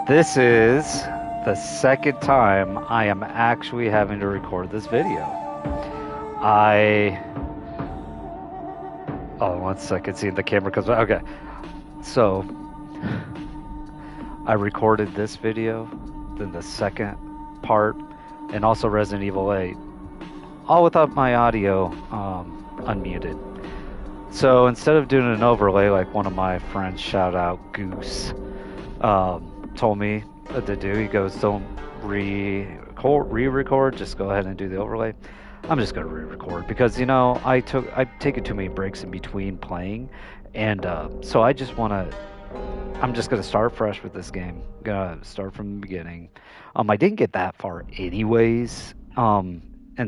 This is the second time I am actually having to record this video. I. Oh, 1 second. See, the camera comes back. Okay. So, I recorded this video, then the second part, and also Resident Evil 8, all without my audio unmuted. So, instead of doing an overlay like one of my friends, shout out Goose, told me to do, he goes, don't re-record, just go ahead and do the overlay. I'm just gonna re-record because I've taken too many breaks in between playing, and so I'm just gonna start fresh with this game. Gonna start from the beginning. I didn't get that far anyways, and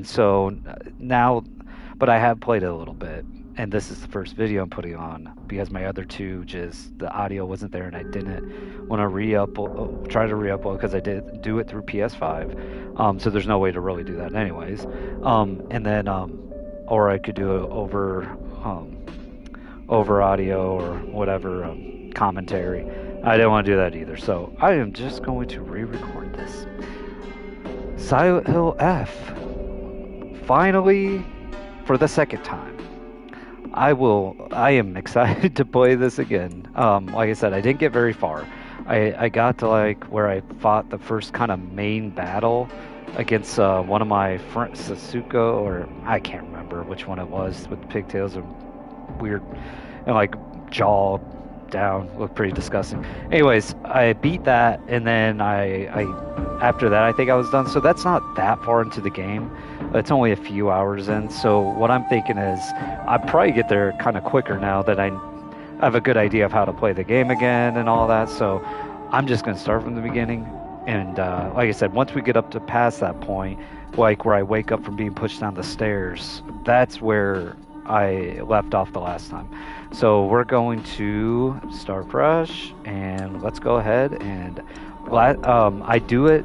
so now, but I have played it a little bit, and this is the first video I'm putting on because my other two, just the audio wasn't there, and I didn't want to try to re-upload because I did do it through PS5, so there's no way to really do that anyways. And then, or I could do it over audio or whatever, commentary. I didn't want to do that either, so I am just going to re-record this. Silent Hill F, finally, for the second time. I am excited to play this again. Like I said, I didn't get very far. I got to like where I fought the first kind of main battle against one of my friends, Sasuke, or I can't remember which one it was, with pigtails and weird, and like jaw down, looked pretty disgusting. Anyways, I beat that, and then I after that I think I was done. So that's not that far into the game. It's only a few hours in. So what I'm thinking is I'd probably get there kind of quicker now that I have a good idea of how to play the game again and all that. So I'm just gonna start from the beginning. And like I said, once we get up to past that point, like where I wake up from being pushed down the stairs, that's where I left off the last time. So we're going to start fresh, and let's go ahead and do it.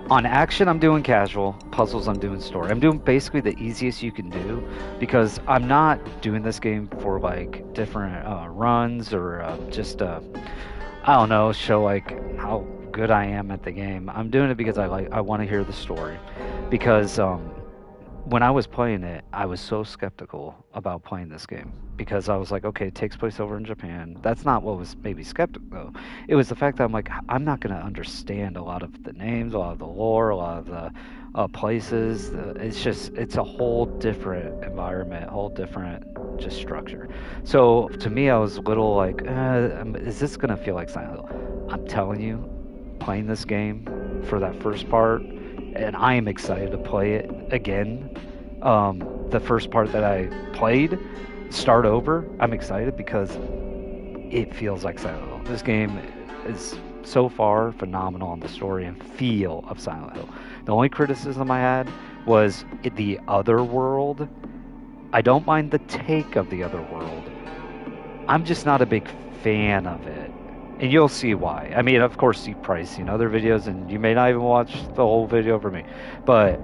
On action, I'm doing casual. Puzzles, I'm doing story. I'm doing basically the easiest you can do because I'm not doing this game for like different runs or just I don't know, show like how good I am at the game. I'm doing it because I want to hear the story, because when I was playing it, I was so skeptical about playing this game because I was like, okay, it takes place over in Japan. That's not what was maybe skeptical though. It was the fact that I'm like, I'm not going to understand a lot of the names, a lot of the lore, a lot of the places. It's a whole different environment, whole different just structure. So to me, I was a little like, is this going to feel like Silent Hill? I'm telling you, playing this game for that first part, and I am excited to play it again. The first part that I played, start over, I'm excited because it feels like Silent Hill. This game is so far phenomenal on the story and feel of Silent Hill. The only criticism I had was the other world. I don't mind the take of the other world. I'm just not a big fan of it. And you'll see why. I mean, of course, you've probably seen other videos, and you may not even watch the whole video for me. But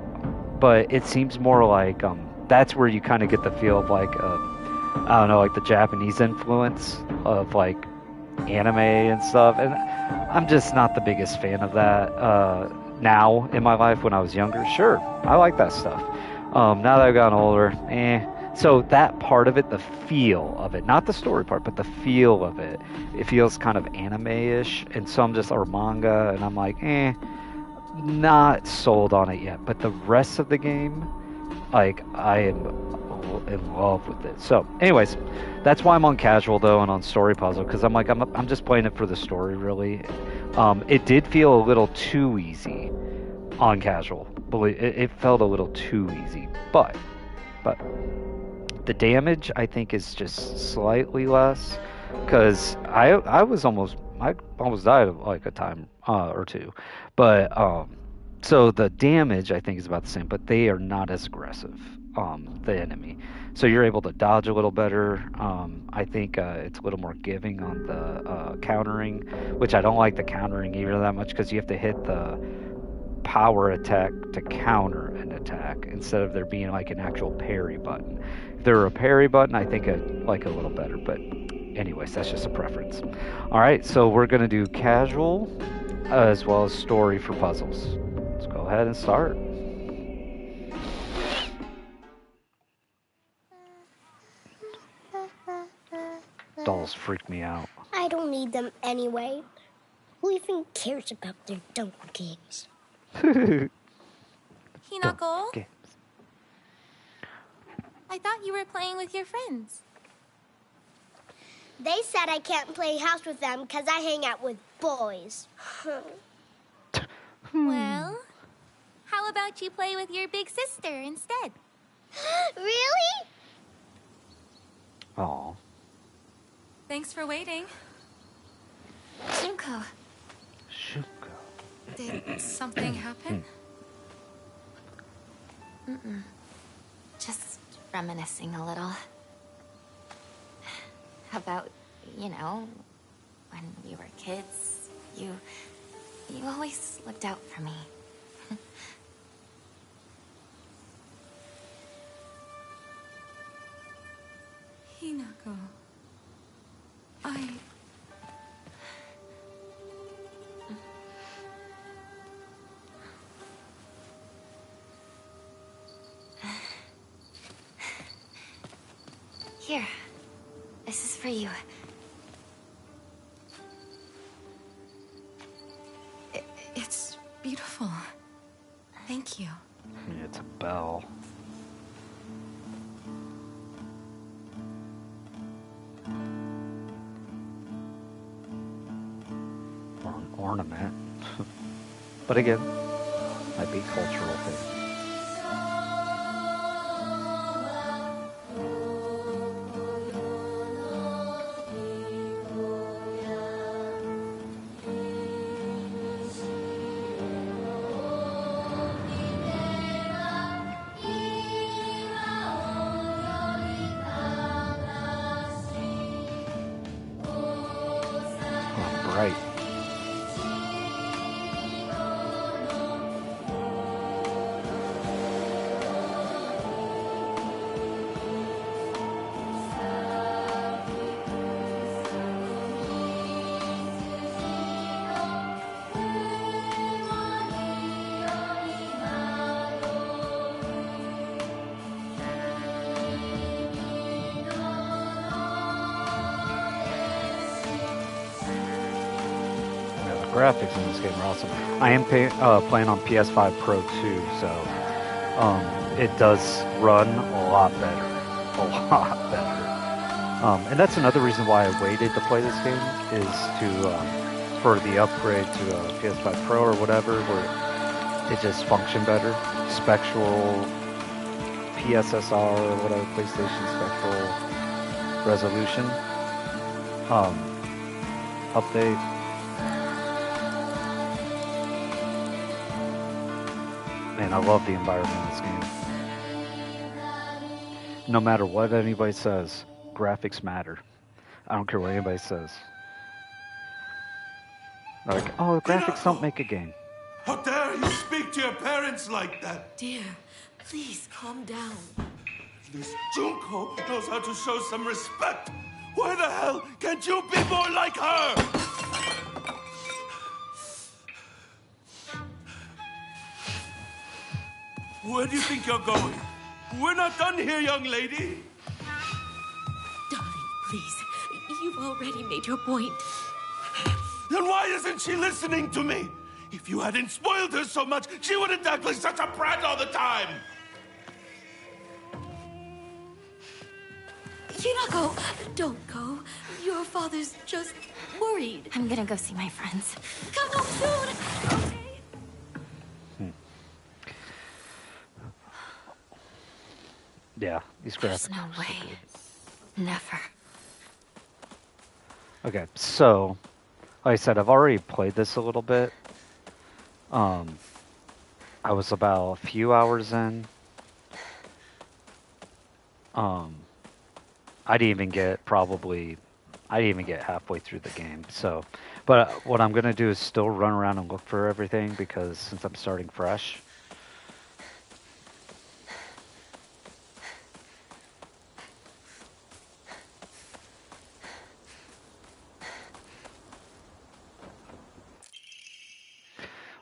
it seems more like that's where you kind of get the feel of like, I don't know, like the Japanese influence of like anime and stuff. And I'm just not the biggest fan of that now in my life. When I was younger, sure, I like that stuff. Now that I've gotten older, So that part of it, the feel of it, not the story part, but the feel of it, it feels kind of anime-ish, and so I'm just, or manga, and I'm like, not sold on it yet. But the rest of the game, like, I am in love with it. So, anyways, that's why I'm on casual though, and on story puzzle, because I'm like, I'm just playing it for the story, really. It did feel a little too easy on casual. It felt a little too easy, but. The damage, I think, is just slightly less, because I almost died like a time or two, but so the damage I think is about the same, but they are not as aggressive, the enemy, so you're able to dodge a little better. I think it's a little more giving on the countering, which I don't like the countering either that much, because you have to hit the power attack to counter an attack instead of there being like an actual parry button. If there were a parry button, I think I'd like a little better, but anyways, that's just a preference. All right, so we're gonna do casual as well as story for puzzles. Let's go ahead and start. Dolls freak me out. I don't need them anyway. Who even cares about their dumb games? Hinako, Okay. I thought you were playing with your friends. They said I can't play house with them because I hang out with boys. Well, how about you play with your big sister instead? Really? Oh. Thanks for waiting. Junko, Shuko. Did something happen? just reminiscing a little. About, when we were kids, you always looked out for me. Hinako. Here, this is for you. It's beautiful. Thank you. It's a bell. Or an ornament. But again, might be cultural thing. Right. Graphics in this game are awesome. I am playing on PS5 Pro too, so it does run a lot better. A lot better. And that's another reason why I waited to play this game, is to for the upgrade to PS5 Pro or whatever, where it just functioned better. Spectral PSSR or whatever, PlayStation Spectral Resolution update. Man, I love the environment in this game. No matter what anybody says, graphics matter. I don't care what anybody says. They're like, oh, graphics don't make a game. How dare you speak to your parents like that? Dear, please calm down. This Junko knows how to show some respect. Why the hell can't you be more like her? Where do you think you're going? We're not done here, young lady. Darling, please. You've already made your point. Then why isn't she listening to me? If you hadn't spoiled her so much, she wouldn't act like such a brat all the time. Hinako, don't go. Your father's just worried. I'm gonna go see my friends. Come home soon. Okay. Yeah, these graphics. There's no are so way. good. Never. Okay, so like I said, I've already played this a little bit. I was about a few hours in. I didn't even get halfway through the game. So, but what I'm gonna do is still run around and look for everything, because since I'm starting fresh.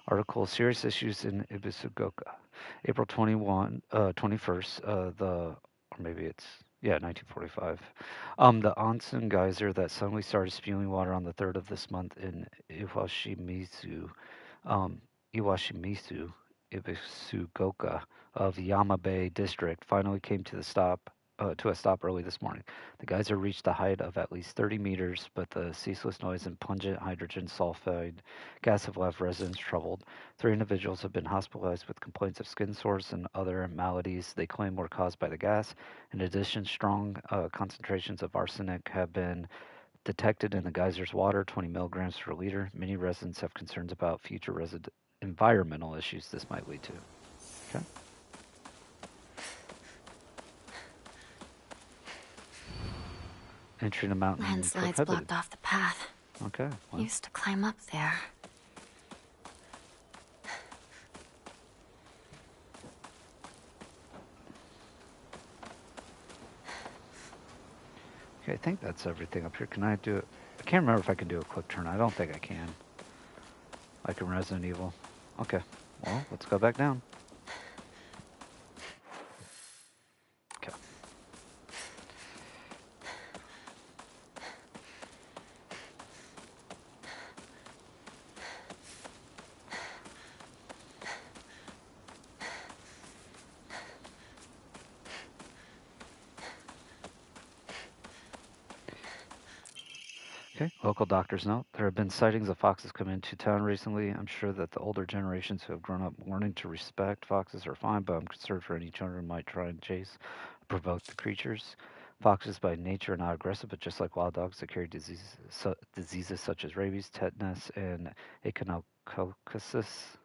Article Serious Issues in Ibisugoka. April 21st, or maybe it's, yeah, 1945. The onsen geyser that suddenly started spewing water on the 3rd of this month in um, Iwashimizu, Ibisugoka of Yamabe District finally came to a stop early this morning. The geyser reached a height of at least 30 meters, but the ceaseless noise and pungent hydrogen sulfide gas have left residents troubled. 3 individuals have been hospitalized with complaints of skin sores and other maladies they claim were caused by the gas. In addition, strong concentrations of arsenic have been detected in the geyser's water, 20 milligrams per liter. Many residents have concerns about future environmental issues this might lead to. Okay. Entering the mountain Landslides prohibited. blocked off the path. Okay. Well. Used to climb up there. Okay, I think that's everything up here. Can I do it? I can't remember if I can do a quick turn. I don't think I can. Like in Resident Evil. Okay. Well, let's go back down. Okay. Okay, local doctors note there have been sightings of foxes come into town recently. I'm sure that the older generations who have grown up learning to respect foxes are fine, but I'm concerned for any children who might try and chase or provoke the creatures. Foxes by nature are not aggressive, but just like wild dogs, they carry diseases such as rabies, tetanus, and echinococcus,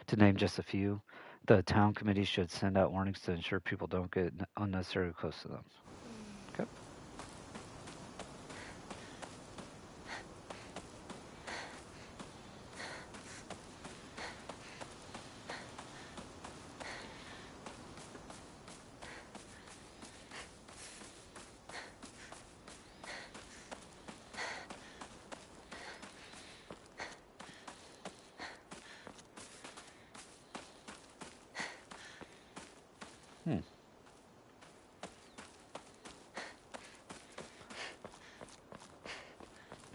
to name just a few. The town committee should send out warnings to ensure people don't get unnecessarily close to them. Okay.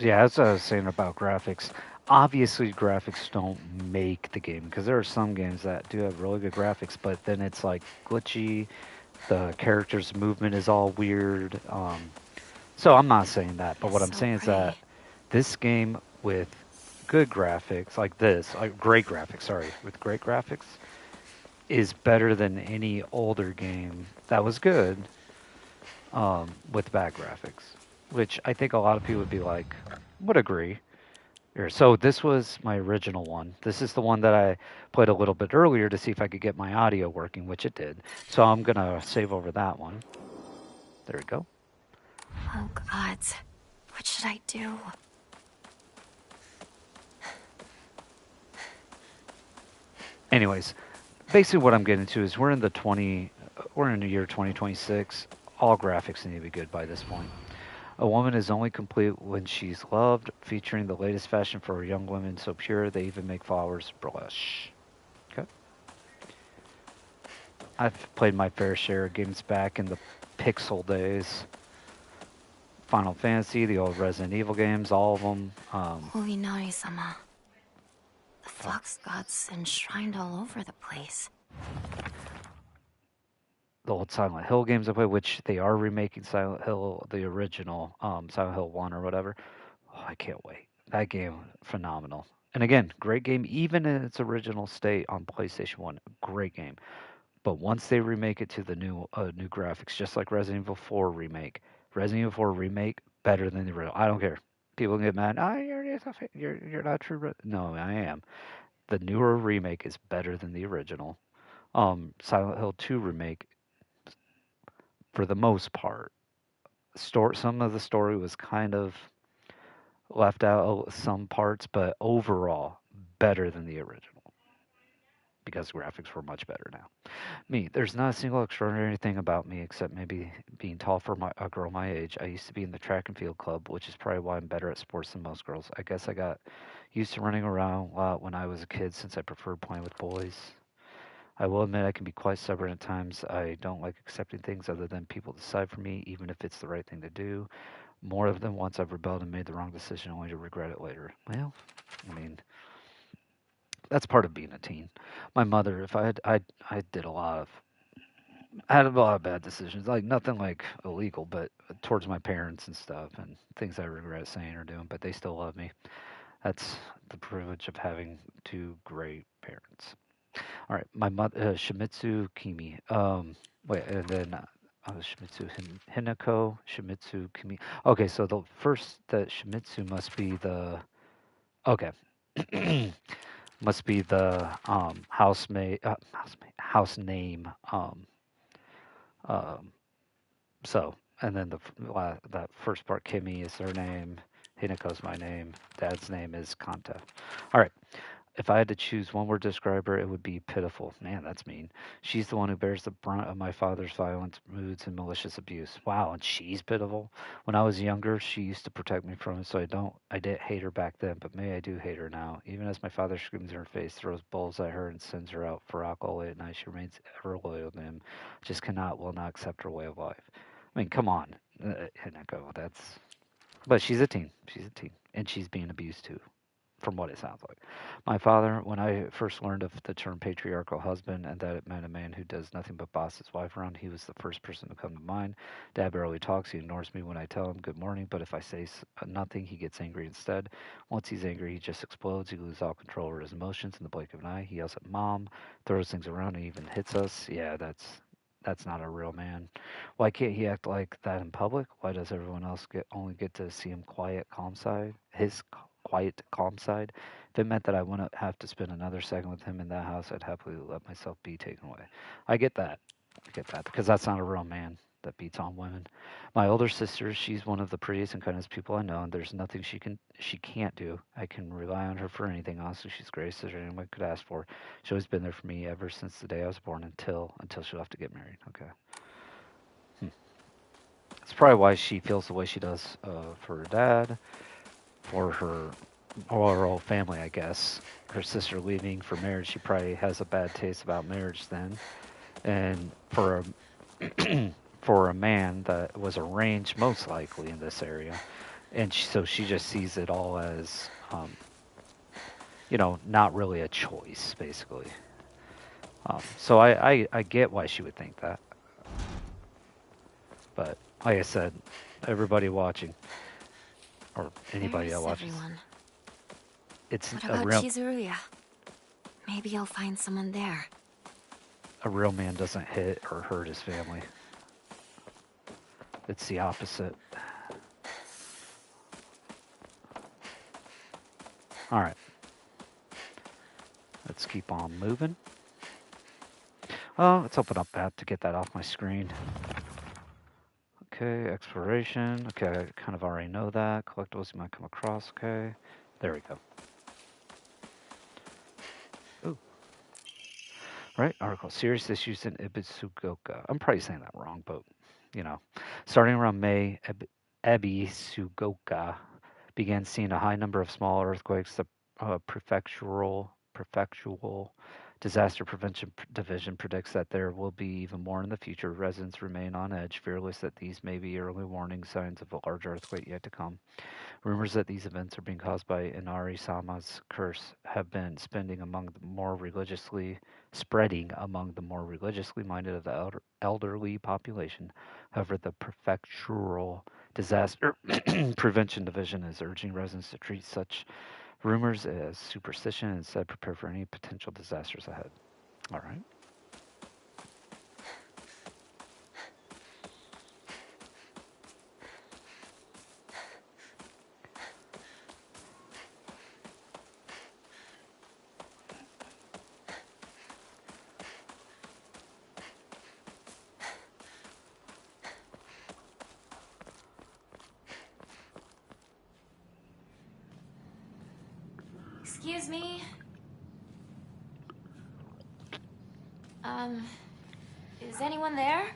Yeah, that's what I was saying about graphics. Obviously, graphics don't make the game because there are some games that do have really good graphics, but then it's like glitchy. The character's movement is all weird. So I'm not saying that, but what I'm saying is that this game with good graphics, like this, like great graphics, sorry, with great graphics, is better than any older game that was good with bad graphics, which I think a lot of people would be like, would agree. Here, so this was my original one. This is the one that I played a little bit earlier to see if I could get my audio working, which it did. So I'm going to save over that one. There we go. Oh, God. What should I do? Anyways, basically what I'm getting to is we're in the year 2026. All graphics need to be good by this point. A woman is only complete when she's loved, featuring the latest fashion for young women so pure they even make flowers blush. Okay. I've played my fair share of games back in the pixel days. Final Fantasy, the old Resident Evil games, all of them. Uinari-sama. The fox gods enshrined all over the place. The old Silent Hill games I played, which they are remaking Silent Hill, the original Silent Hill 1 or whatever. Oh, I can't wait. That game, phenomenal. And again, great game, even in its original state on PlayStation 1. Great game. But once they remake it to the new graphics, just like Resident Evil 4 remake, Resident Evil 4 remake, better than the original. I don't care. People get mad. Oh, you're not true. No, I am. The newer remake is better than the original. Silent Hill 2 remake, for the most part, some of the story was kind of left out some parts, but overall better than the original because graphics were much better now. Me, there's not a single extraordinary thing about me except maybe being tall for a girl my age. I used to be in the track and field club, which is probably why I'm better at sports than most girls. I guess I got used to running around a lot when I was a kid since I preferred playing with boys. I will admit I can be quite stubborn at times. I don't like accepting things other than people decide for me, even if it's the right thing to do. More than once I've rebelled and made the wrong decision only to regret it later. Well, I mean, that's part of being a teen. My mother, if I had, I did a lot of, I had a lot of bad decisions, like nothing like illegal, but towards my parents and stuff, and things I regret saying or doing. But they still love me. That's the privilege of having two great parents. All right, my mother, Shimizu Kimi. Wait, and then Shimizu Hinako, Shimizu Kimi. Okay, so the first, the Shimizu must be the, okay. Must be the house name. Um, so, and then that first part, Kimmy is her name. Hinako's my name. Dad's name is Kanta. All right. If I had to choose one word to describe her, it would be pitiful. Man, that's mean. She's the one who bears the brunt of my father's violent moods and malicious abuse. Wow, and she's pitiful. When I was younger, she used to protect me from it, so I didn't hate her back then, but maybe I do hate her now. Even as my father screams in her face, throws bowls at her, and sends her out for alcohol at night, she remains ever loyal to him. Just will not accept her way of life. I mean, come on, Hinako, that's. But she's a teen. She's a teen, and she's being abused too from what it sounds like. My father, when I first learned of the term patriarchal husband and that it meant a man who does nothing but boss his wife around, he was the first person to come to mind. Dad barely talks. He ignores me when I tell him good morning, but if I say nothing, he gets angry instead. Once he's angry, he just explodes. He loses all control over his emotions in the blink of an eye. He yells at mom, throws things around, and even hits us. Yeah, that's not a real man. Why can't he act like that in public? Why does everyone else only get to see him quiet, calm side? His quiet, calm side. If it meant that I wouldn't have to spend another second with him in that house, I'd happily let myself be taken away. I get that. I get that because that's not a real man that beats on women. My older sister, she's one of the prettiest and kindest people I know, and there's nothing she can't do. I can rely on her for anything. Honestly, she's greatest as anyone could ask for. She's always been there for me ever since the day I was born until she'll have to get married. Okay. That's probably why she feels the way she does for her dad, for her whole family, I guess. Her sister leaving for marriage, she probably has a bad taste about marriage then. And for a for a man that was arranged, most likely in this area, and so she just sees it all as, not really a choice, basically. So I get why she would think that. But like I said, everybody watching, or anybody that watches, everyone? it's What a about real Chizuruya? Maybe I'll find someone there. a real man doesn't hit or hurt his family. It's the opposite. All right. Let's keep on moving. Oh, let's open up app to get that off my screen. Okay, exploration. Okay, I kind of already know that. Collectibles you might come across. Okay, there we go. Ooh. Right, article. Serious issues in Ibisugoka. I'm probably saying that wrong, but, Starting around May, Ibisugoka began seeing a high number of small earthquakes. The prefectural Disaster Prevention Division predicts that there will be even more in the future. Residents remain on edge, fearless that these may be early warning signs of a large earthquake yet to come. Rumors that these events are being caused by Inari-sama's curse have been spreading among the more religiously minded of the elderly population. However, the prefectural Disaster Prevention Division is urging residents to treat such rumors as superstition and instead prepare for any potential disasters ahead. All right. Excuse me? Is anyone there?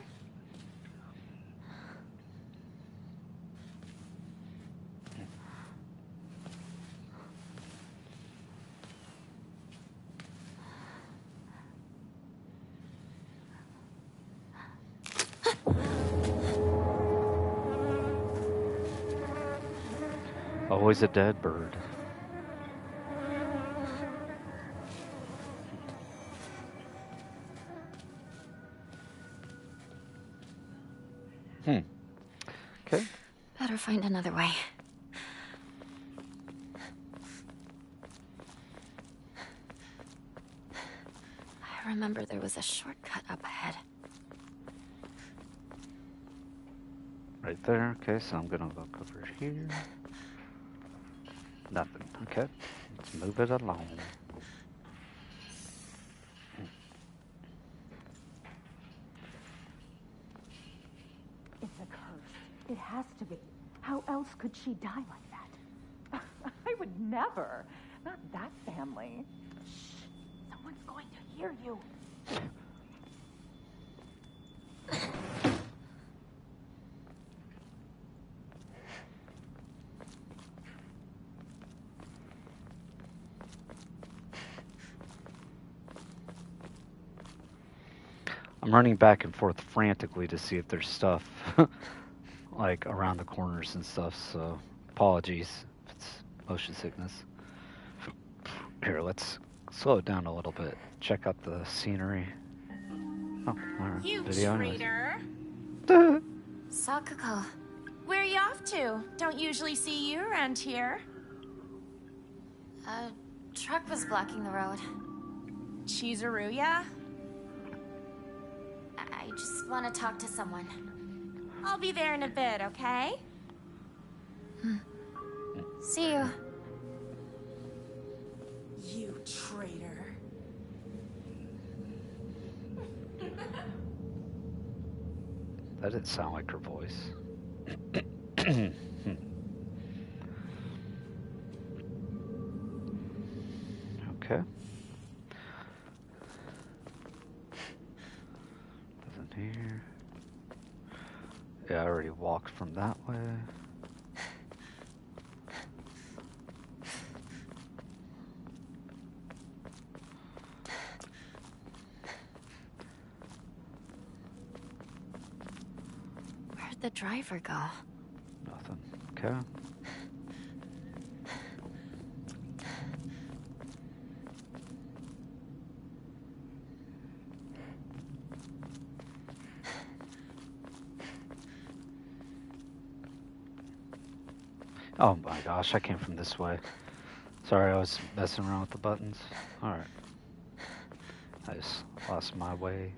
Always a dead bird. Okay. Better find another way. I remember there was a shortcut up ahead. Right there. Okay, so I'm gonna look over here. Nothing. Okay. Let's move it along. It's a curse. It has to be. How else could she die like that? I would never. Not that family. Shh. Someone's going to hear you. I'm running back and forth frantically to see if there's stuff like around the corners and stuff, so apologies if it's motion sickness. Here, let's slow it down a little bit. Check out the scenery. Oh, alright. You Video traitor. Sakuko. Where are you off to? Don't usually see you around here. A truck was blocking the road. Chizuruya? I just want to talk to someone. I'll be there in a bit, okay? See you. You traitor. That didn't sound like her voice. Okay. Nothing here. Yeah, I already walked from that way. Where'd the driver go? Nothing. Okay. Oh my gosh, I came from this way. Sorry, I was messing around with the buttons. Alright. I just lost my way.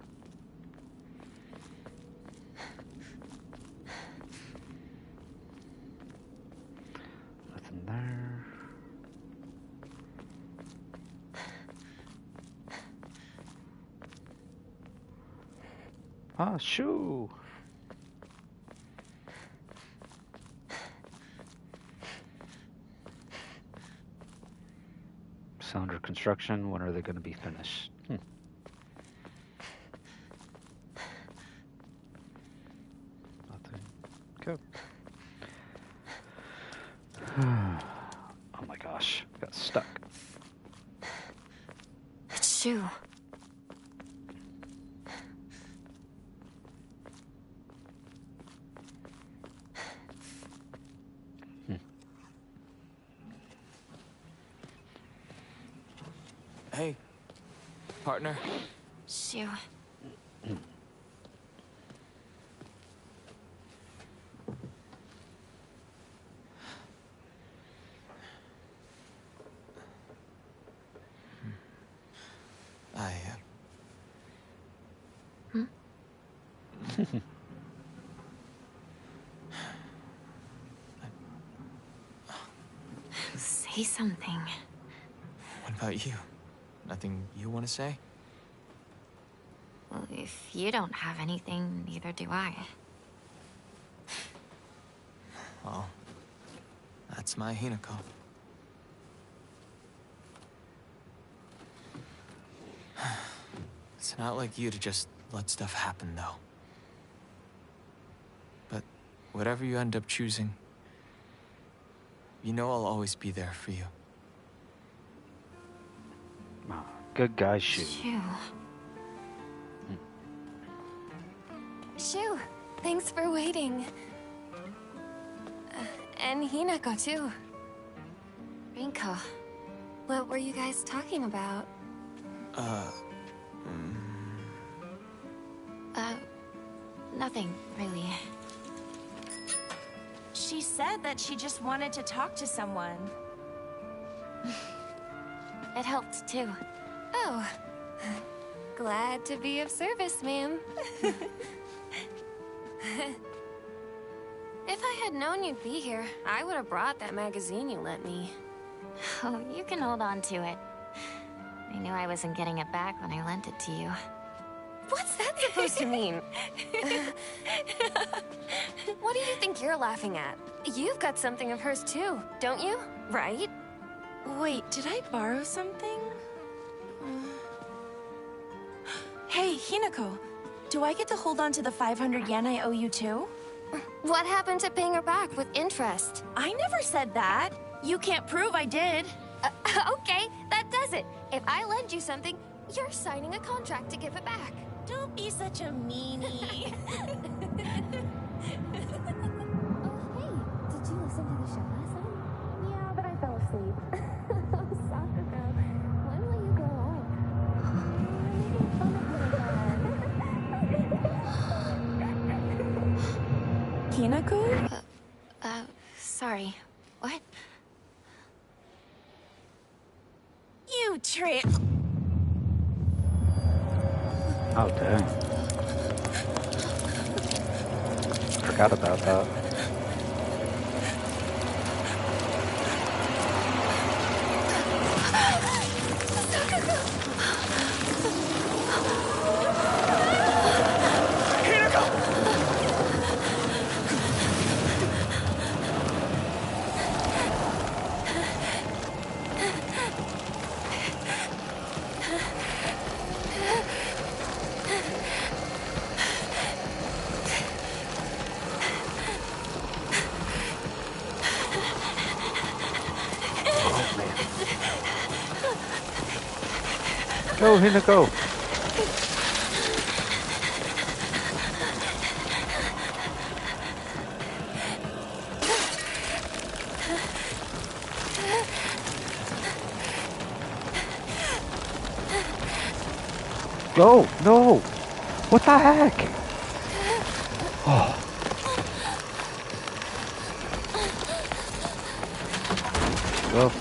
Nothing there. Ah, shoo! Still under construction. When are they going to be finished? Nothing. Okay. Oh my gosh, got stuck. It's Shu. Hey, partner. Shu. Say something. What about you? Nothing you want to say? Well, if you don't have anything, neither do I. Well, that's my Hinako. Listen, not like you to just let stuff happen, though. But whatever you end up choosing, you know I'll always be there for you. Oh, good guy, Shu. Shu, thanks for waiting. And Hinako, too. Rinko, what were you guys talking about? Nothing, really. She said that she just wanted to talk to someone. It helped, too. Oh. Glad to be of service, ma'am. If I had known you'd be here, I would have brought that magazine you lent me. Oh, you can hold on to it. I knew I wasn't getting it back when I lent it to you. What's that supposed to mean? What do you think you're laughing at? You've got something of hers too, don't you? Right? Wait, did I borrow something? Hey, Hinako. Do I get to hold on to the 500 yen I owe you too? What happened to paying her back with interest? I never said that. You can't prove I did. Okay, that does it. If I lend you something, you're signing a contract to give it back. Don't be such a meanie. Oh, hey, did you listen to the show last night? Yeah, but I fell asleep. Oh, soccer girl, when will you grow up? Hinako? Sorry. What? You trip. Oh, dang. Forgot about that. Go, Hinako! Go! No! What the heck? Oh. Go.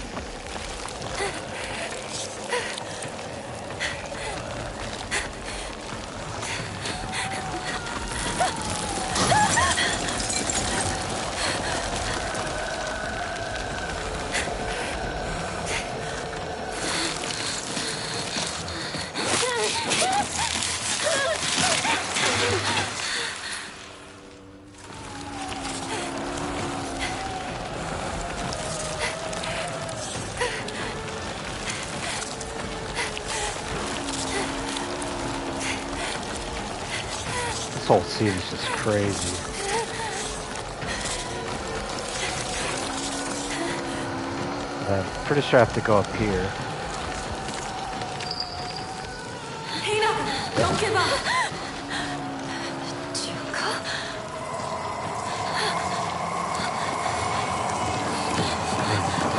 This whole scene is just crazy. I'm pretty sure I have to go up here. Hinako, don't give up.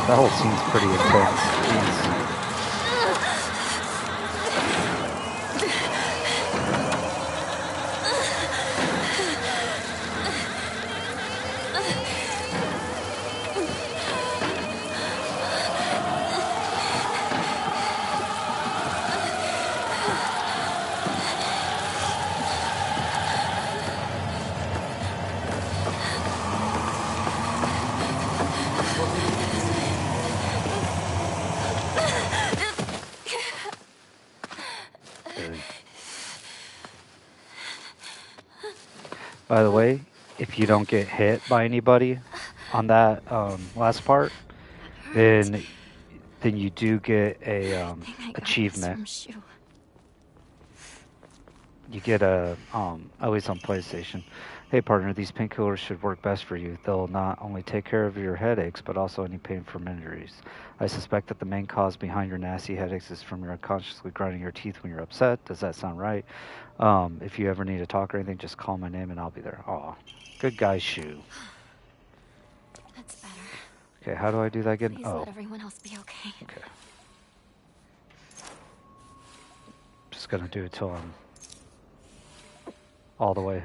That whole scene's pretty intense. Jeez. By the way, if you don't get hit by anybody on that last part, then you do get a achievement. you get a at least on PlayStation. Hey partner, these painkillers should work best for you. They'll not only take care of your headaches, but also any pain from injuries. I suspect that the main cause behind your nasty headaches is from your unconsciously grinding your teeth when you're upset. Does that sound right? If you ever need to talk or anything, just call my name and I'll be there. Aw, good guy, Shu. That's better. Okay, how do I do that again? Please Oh, let everyone else be okay. okay. Just gonna do it till I'm all the way.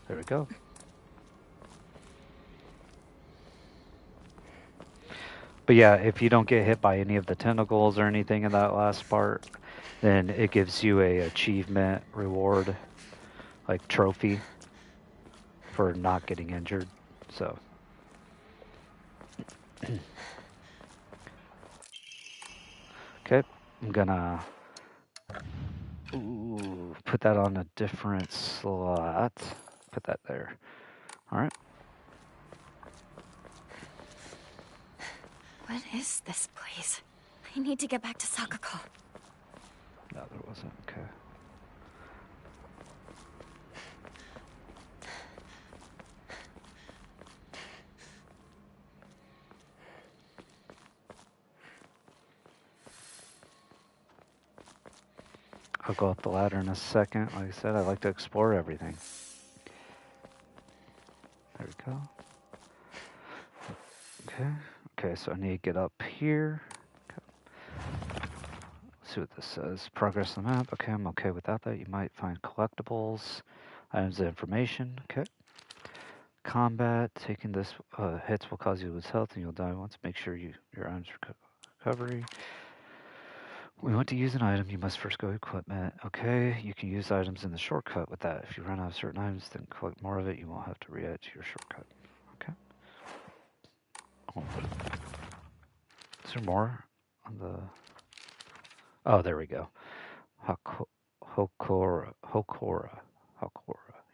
There we go. But yeah, if you don't get hit by any of the tentacles or anything in that last part, then it gives you a achievement reward, like trophy, for not getting injured. So. Okay, I'm gonna put that on a different slot. Put that there. All right. What is this place? I need to get back to Sakako. No, there wasn't. Okay. I'll go up the ladder in a second. Like I said, I like to explore everything. There we go. Okay. Okay, so I need to get up here. Okay. Let's see what this says. Progress on the map. Okay, I'm okay without that. You might find collectibles, items of information. Okay. Combat. Taking this hits will cause you to lose health and you'll die once. Make sure your items recovery. When you want to use an item, you must first go to equipment. Okay, you can use items in the shortcut with that. If you run out of certain items, then collect more of it. You won't have to re-add to your shortcut. Okay. Is there more on the... Oh, there we go. Hokora.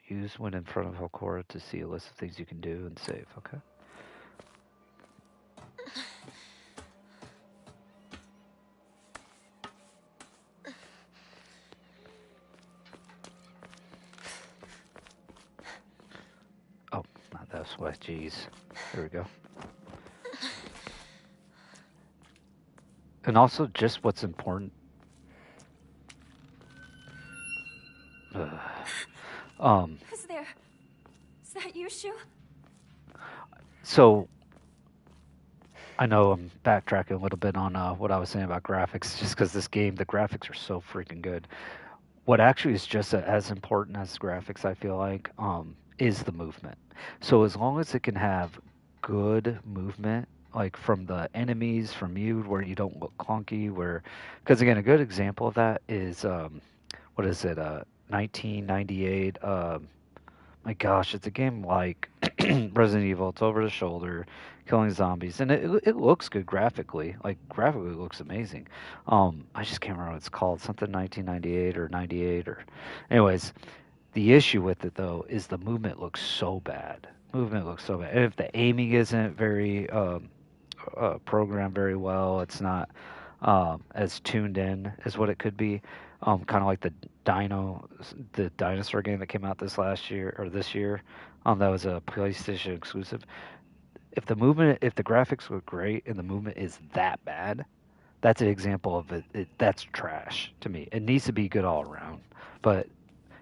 Use when in front of Hokora to see a list of things you can do and save. Okay. Oh, not that's why. Jeez. There we go. And also, just what's important. Who's there? Is that you, Shu? So, I know I'm backtracking a little bit on what I was saying about graphics, just because this game, the graphics are so freaking good. What actually is just as important as graphics, I feel like, is the movement. So as long as it can have good movement, like from the enemies, from you, where you don't look clunky, where, because again, a good example of that is, what is it, 1998, my gosh, it's a game like Resident Evil. It's over the shoulder, killing zombies, and it looks good graphically. Like graphically, it looks amazing. I just can't remember what it's called. Something 1998 or 98 or, anyways. The issue with it though is the movement looks so bad. Movement looks so bad. And if the aiming isn't very programmed very well, it's not as tuned in as what it could be. Kind of like the dinosaur game that came out this year. That was a PlayStation exclusive. If the graphics look great and the movement is that bad, that's an example of it. That's trash to me. It needs to be good all around. But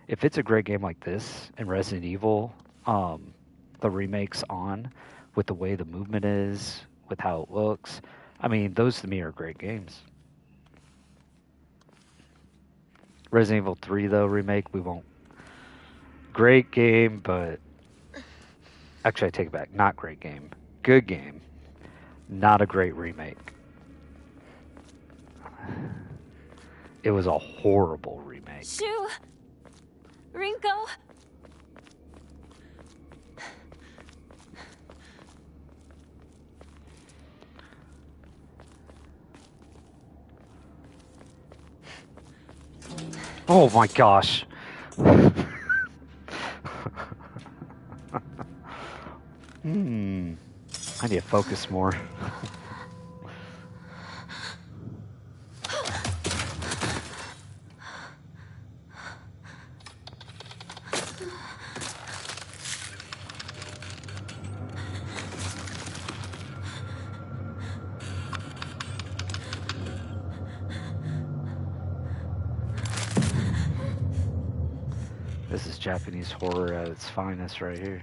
if it's a great game like this and Resident Evil, the remakes on, with the way the movement is, with how it looks, I mean, those to me are great games. Resident Evil 3, though, remake, we won't. Great game, but... Actually, I take it back. Not great game. Good game. Not a great remake. It was a horrible remake. Shu! Rinko! Oh my gosh. I need to focus more. This is Japanese horror at its finest right here.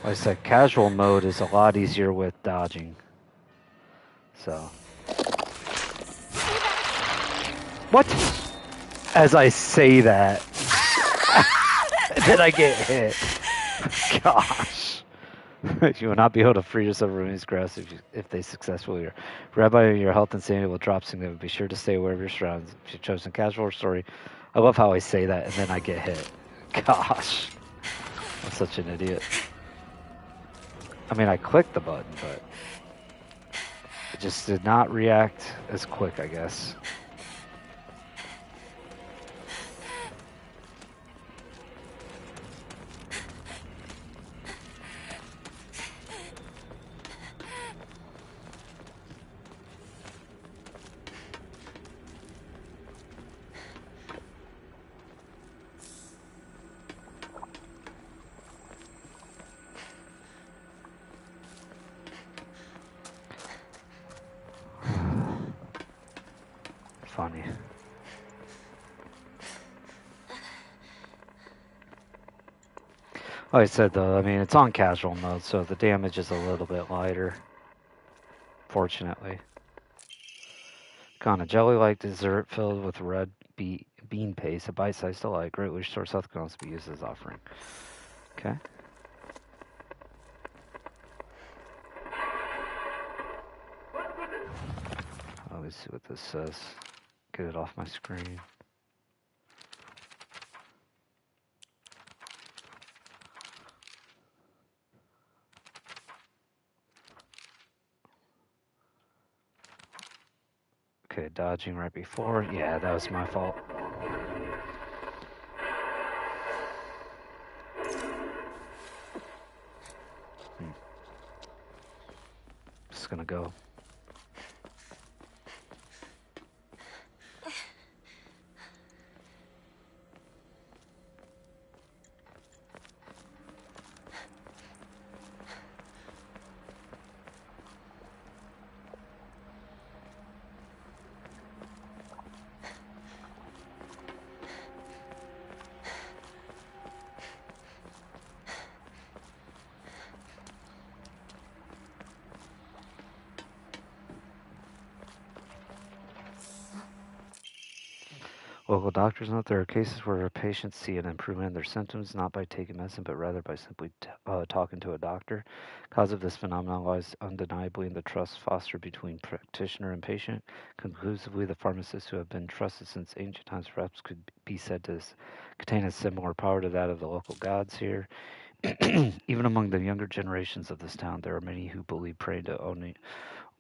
Like I said, casual mode is a lot easier with dodging. So. What? As I say that, did I get hit? Gosh. You will not be able to free yourself from these grasp if they successfully are. Rabbi, your health and sanity will drop significantly. Be sure to stay aware of your surroundings. If you've chosen casual or story, I love how I say that and then I get hit. Gosh. I'm such an idiot. I mean, I clicked the button, but it just did not react as quick, I guess. Funny. Like I said, though, I mean, it's on casual mode, so the damage is a little bit lighter. Fortunately. Got a jelly-like dessert filled with red bean paste, a bite-sized delight, greatly restored health can also be used as offering. Okay. Let me see what this says. Get it off my screen. Okay, dodging right before. Yeah, that was my fault. Just gonna go. Local doctors note there are cases where patients see an improvement in their symptoms not by taking medicine, but rather by simply talking to a doctor. Cause of this phenomenon lies undeniably in the trust fostered between practitioner and patient. Conclusively, the pharmacists who have been trusted since ancient times perhaps could be said to contain a similar power to that of the local gods here. Even among the younger generations of this town, there are many who believe praying to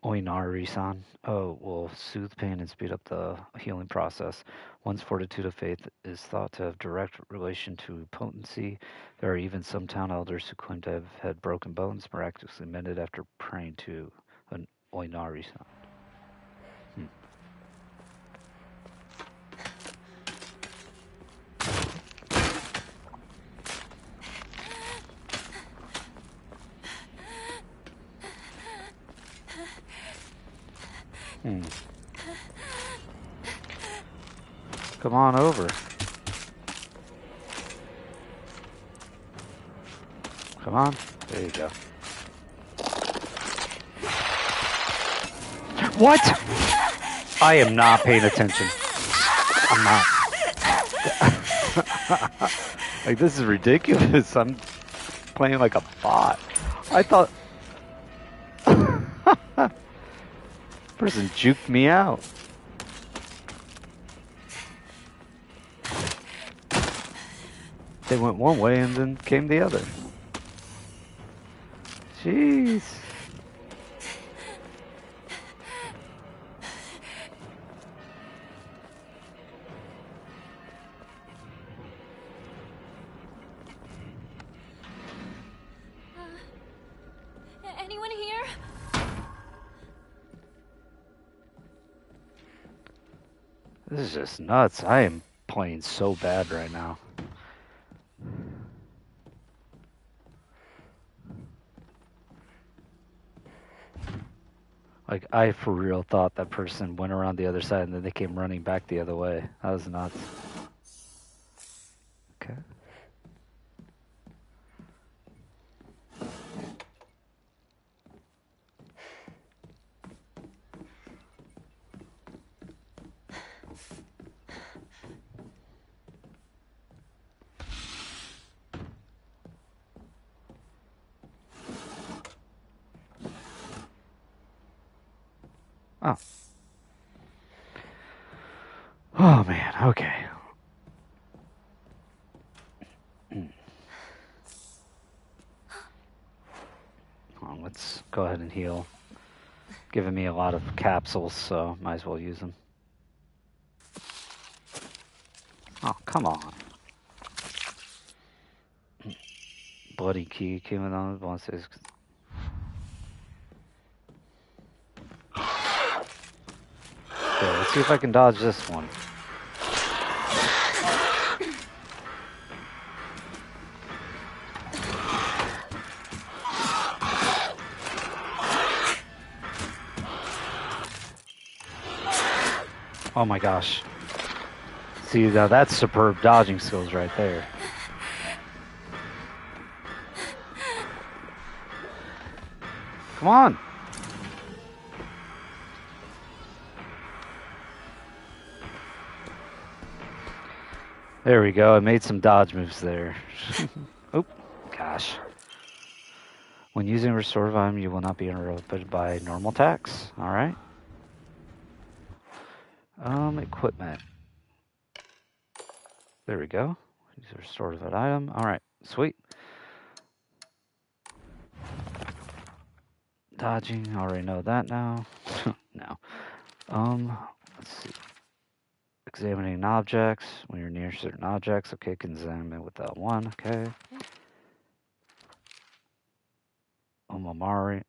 Oinari-san will soothe pain and speed up the healing process. One's fortitude of faith is thought to have direct relation to potency. There are even some town elders who claim to have had broken bones miraculously mended after praying to an Oinari-san. Come on over. Come on. There you go. What? I am not paying attention. I'm not. Like, this is ridiculous. I'm playing like a bot. I thought... person juked me out. They went one way and then came the other. Jeez. Anyone here? This is just nuts. I am playing so bad right now. Like, I for real thought that person went around the other side and then they came running back the other way. That was nuts. Okay. Oh. Oh, man. Okay. Well, let's go ahead and heal. Giving me a lot of capsules, so might as well use them. Oh, come on. Bloody key came on the bonuses. Okay, let's see if I can dodge this one. Oh my gosh. See, now that's superb dodging skills right there. Come on. There we go. I made some dodge moves there. Oop. Gosh. When using restorative item, you will not be interrupted by normal attacks. All right. Equipment. There we go. Use a restorative item. All right. Sweet. Dodging. Already know that now. No. Let's see. Examining objects. When you're near certain objects. Okay, can examine with that one. Okay. Omamori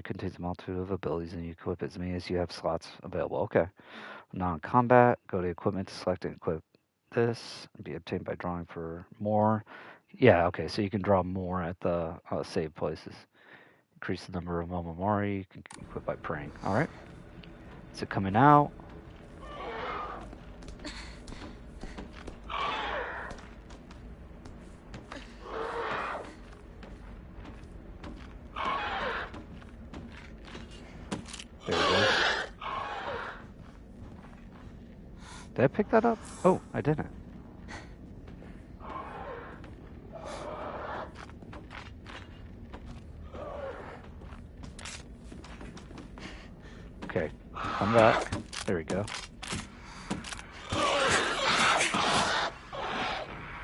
contains a multitude of abilities and you equip as many as you have slots available. Okay. Non-combat, go to equipment to select and equip this. Be obtained by drawing for more. Yeah, okay, so you can draw more at the save places. Increase the number of Omamori, you can equip by praying. Alright. Is it coming out? There it goes. Did I pick that up? Oh, I didn't. Okay, come back. There we go.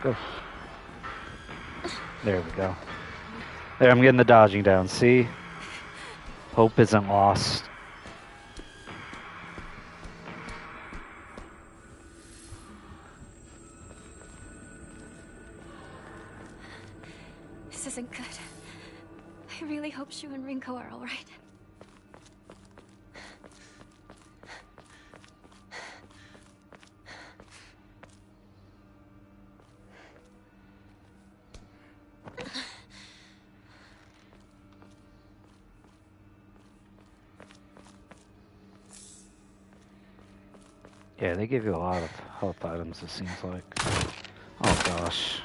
Go. There we go. There, I'm getting the dodging down. See? Hope isn't lost. This isn't good. I really hope Shu and Rinko are all right. Yeah, they give you a lot of health items, it seems like. Oh gosh.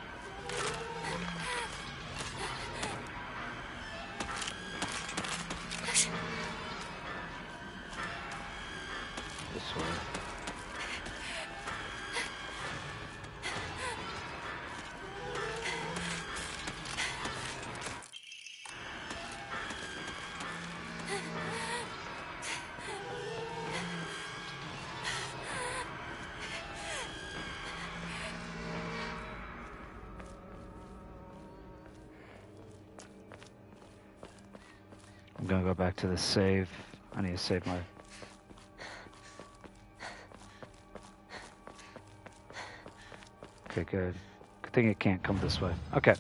This way. I'm gonna go back to the save. I need to save my... Okay, good. Good thing it can't come this way. Okay.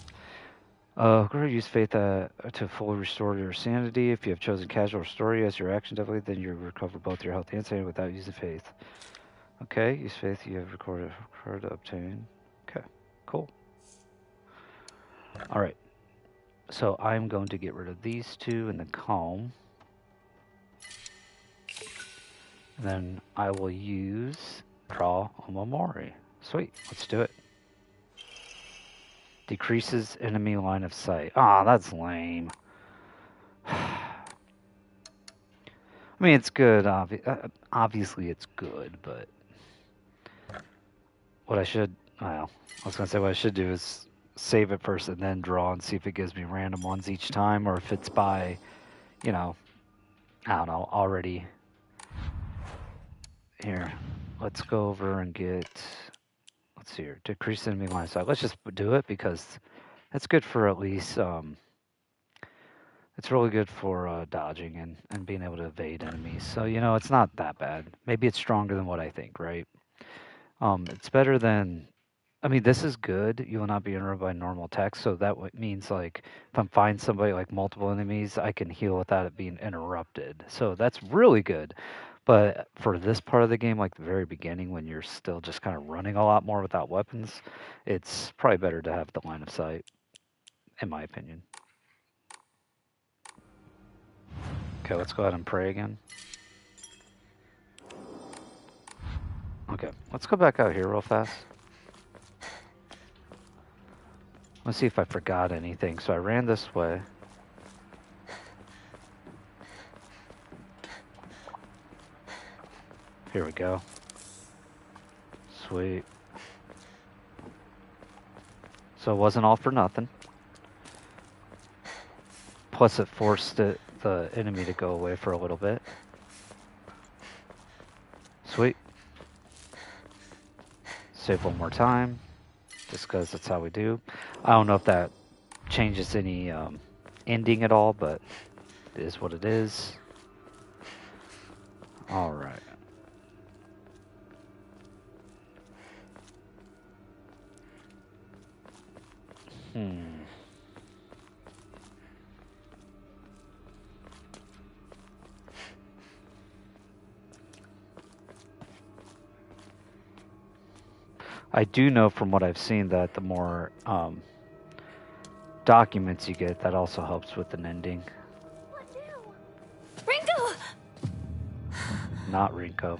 Go ahead and use faith to fully restore your sanity. If you have chosen casual restore you as your action ability, then you recover both your health and sanity without using faith. Okay, use faith you have recorded to obtain. Okay, cool. Alright. So I'm going to get rid of these two in the comb. And then I will use Draw Omamori. Sweet, let's do it. Decreases enemy line of sight. Ah, that's lame. I mean, it's good. Obviously, it's good, but what I should, well, I was going to say what I should do is save it first and then draw and see if it gives me random ones each time or if it's by, you know, I don't know, already. Here, let's go over and get, let's see here, decrease enemy line of sight. Let's just do it because it's good for at least, it's really good for dodging and being able to evade enemies. So, you know, it's not that bad. Maybe it's stronger than what I think, right? It's better than, I mean, this is good. You will not be interrupted by normal attacks. So that means, like, if I'm fighting somebody, like, multiple enemies, I can heal without it being interrupted. So that's really good. But for this part of the game, like the very beginning, when you're still just kind of running a lot more without weapons, it's probably better to have the line of sight, in my opinion. Okay, let's go ahead and pray again. Okay, let's go back out here real fast. Let's see if I forgot anything. So I ran this way. Here we go. Sweet. So it wasn't all for nothing. Plus it forced the enemy to go away for a little bit. Sweet. Save one more time. Just because that's how we do. I don't know if that changes any ending at all, but it is what it is. Alright. I do know from what I've seen that the more documents you get, that also helps with an ending. Rinko! Not Rinko.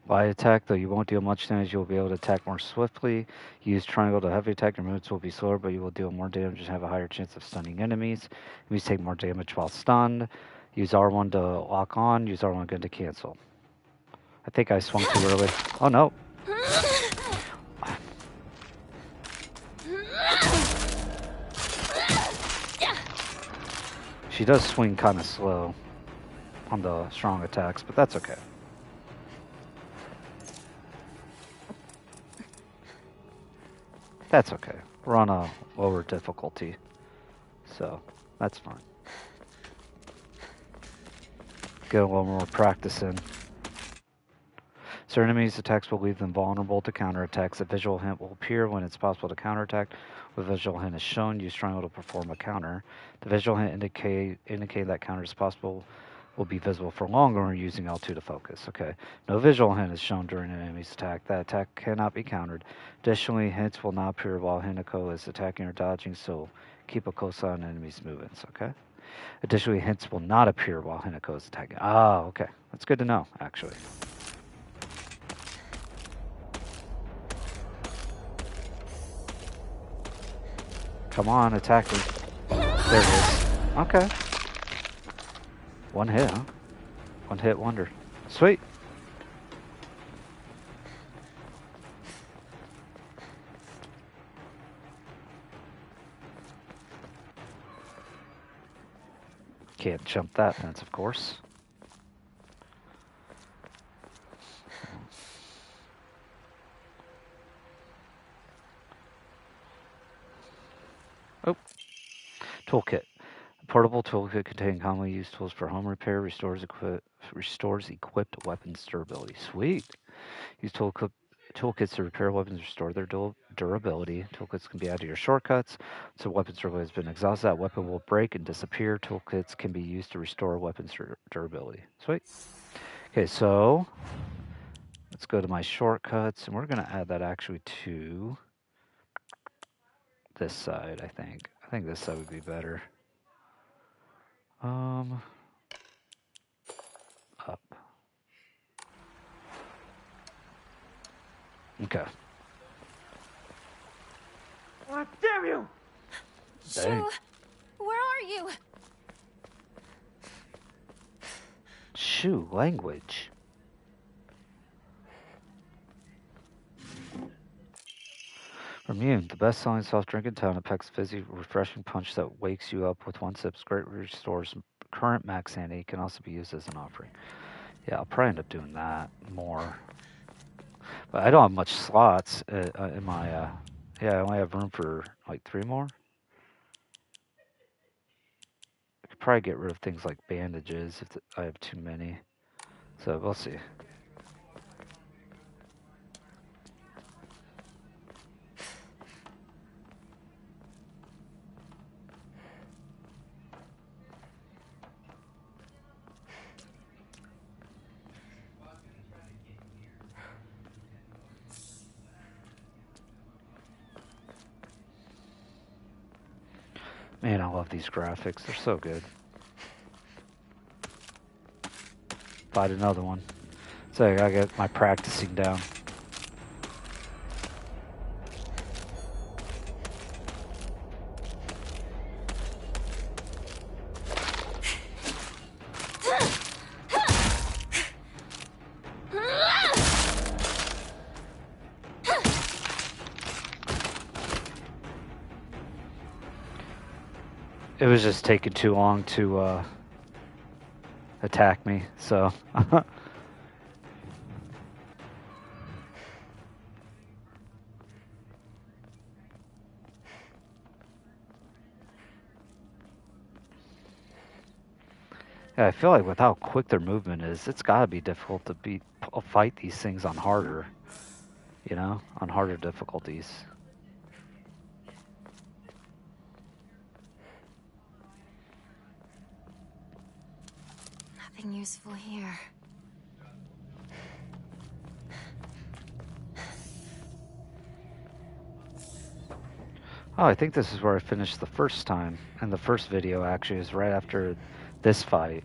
By attack, though you won't deal much damage, you will be able to attack more swiftly. Use triangle to heavy attack. Your movements will be slower, but you will deal more damage and have a higher chance of stunning enemies. Enemies take more damage while stunned. Use R1 to lock on. Use R1 again to cancel. I think I swung too early. Oh, no. She does swing kind of slow on the strong attacks, but that's okay. That's okay. We're on a lower difficulty, so that's fine. Get a little more practice in. Certain enemies' attacks will leave them vulnerable to counterattacks. A visual hint will appear when it's possible to counterattack. When a visual hint is shown, use triangle to perform a counter. The visual hint indicate that counter is possible will be visible for longer when using L2 to focus. Okay. No visual hint is shown during an enemy's attack. That attack cannot be countered. Additionally, hints will not appear while Hinako is attacking or dodging, so keep a close eye on enemies' movements, okay? Additionally, hints will not appear while Hinako is attacking. Ah, okay. That's good to know, actually. Come on, attack me. There it is. Okay. One hit, huh? One hit wonder. Sweet. Can't jump that fence, of course. Toolkit. A portable toolkit containing commonly used tools for home repair, restores equipped weapons durability. Sweet. Use toolkits to repair weapons, restore their durability. Toolkits can be added to your shortcuts. So weapons durability has been exhausted. That weapon will break and disappear. Toolkits can be used to restore weapons durability. Sweet. Okay, so let's go to my shortcuts, and we're going to add that actually to this side, I think. I think this side would be better. Up. Okay. Oh, damn you! Shu, where are you? Shu, language. Immune, the best-selling soft drink in town. It packs a fizzy, refreshing punch that wakes you up with one sip. Great restores current max sanity. Can also be used as an offering. Yeah, I'll probably end up doing that more. But I don't have much slots in my. Yeah, I only have room for like 3 more. I could probably get rid of things like bandages if I have too many. So we'll see. Man, I love these graphics. They're so good. Find another one. So I gotta get my practicing down. It was just taking too long to attack me, so. Yeah, I feel like with how quick their movement is, it's gotta be difficult to fight these things on harder, you know, on harder difficulties. Nothing useful here. Oh, I think this is where I finished the first time, and the first video actually is right after this fight.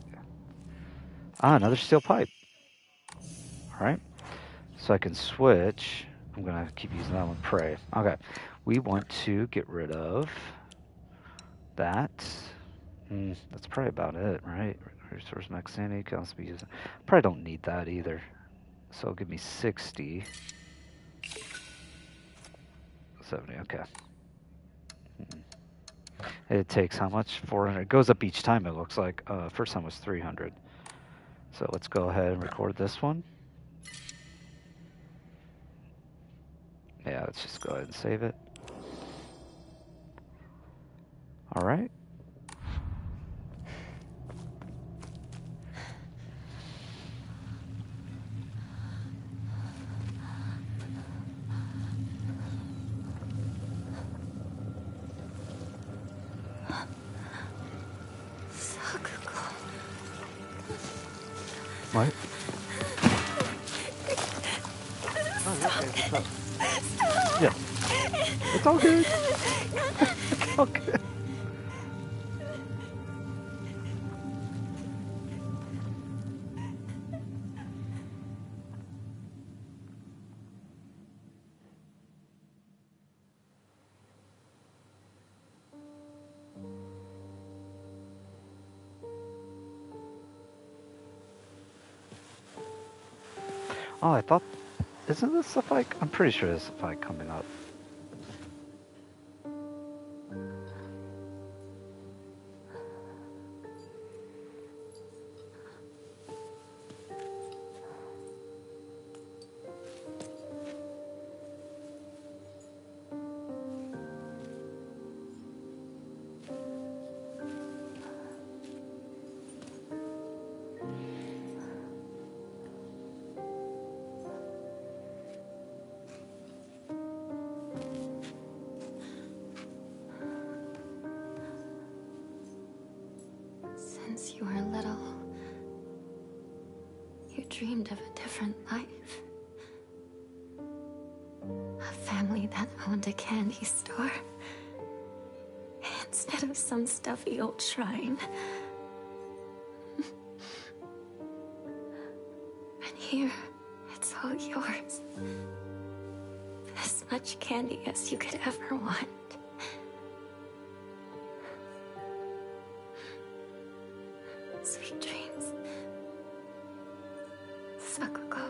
Ah, another steel pipe. Alright, so I can switch. I'm gonna keep using that one, pray. Okay, we want to get rid of that. That's probably about it, right? Resource max sanity can also be used. Probably don't need that either. So it'll give me 60. 70, okay. It takes how much? 400. It goes up each time, it looks like. First time was 300. So let's go ahead and record this one. Yeah, let's just go ahead and save it. All right. What? Stop. Stop. Yeah. It's all good. It's all good. Oh, I thought, isn't this a fight? I'm pretty sure there's a fight coming up. dreamed of a different life. A family that owned a candy store. Instead of some stuffy old shrine. And here, it's all yours. As much candy as you could ever want. Sweet dreams. Sakuko.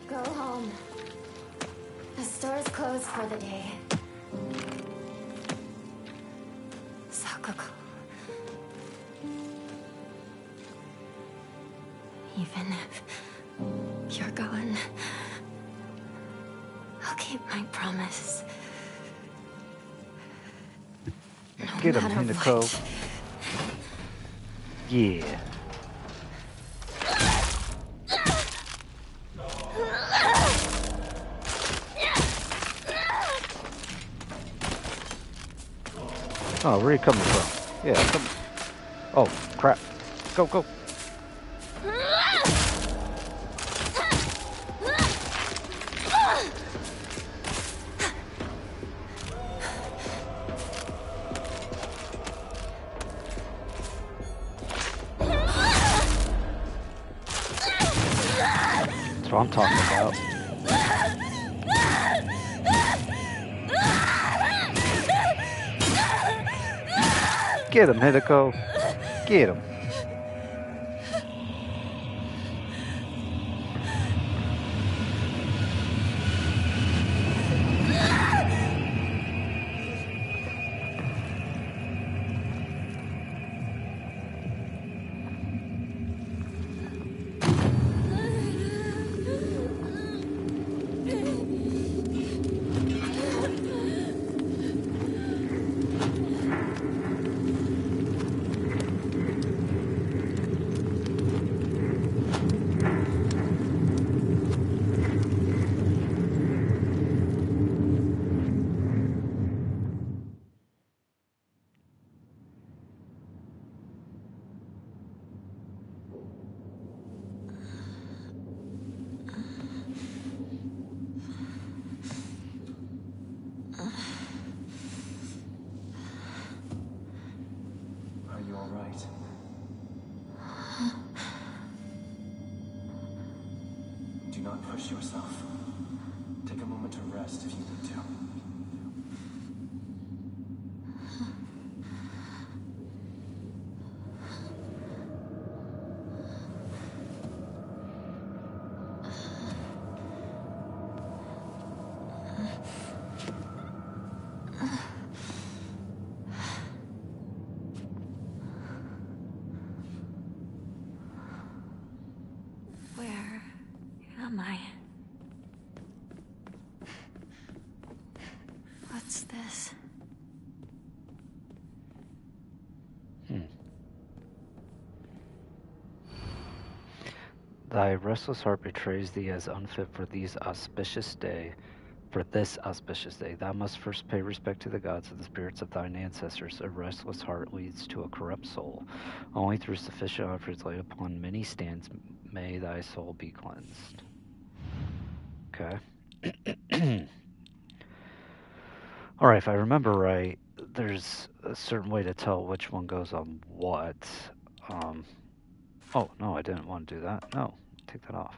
Go home. The store's closed for the day. Sakuko. Even if you're gone, I'll keep my promise. No Get him, matter Hinako. what. Yeah. Oh, where are you coming from? Yeah, come. Oh, crap. Go, go. That's what I'm talking about. Get him, Hideko. Get him. Are you all right? Do not push yourself. Take a moment to rest if you need to. Where am I? What's this? Thy restless heart betrays thee as unfit for these auspicious day. For this auspicious day, thou must first pay respect to the gods and the spirits of thine ancestors. A restless heart leads to a corrupt soul. Only through sufficient efforts laid upon many stands may thy soul be cleansed. Okay. Alright, if I remember right, there's a certain way to tell which one goes on what. Oh, no, I didn't want to do that. No, take that off.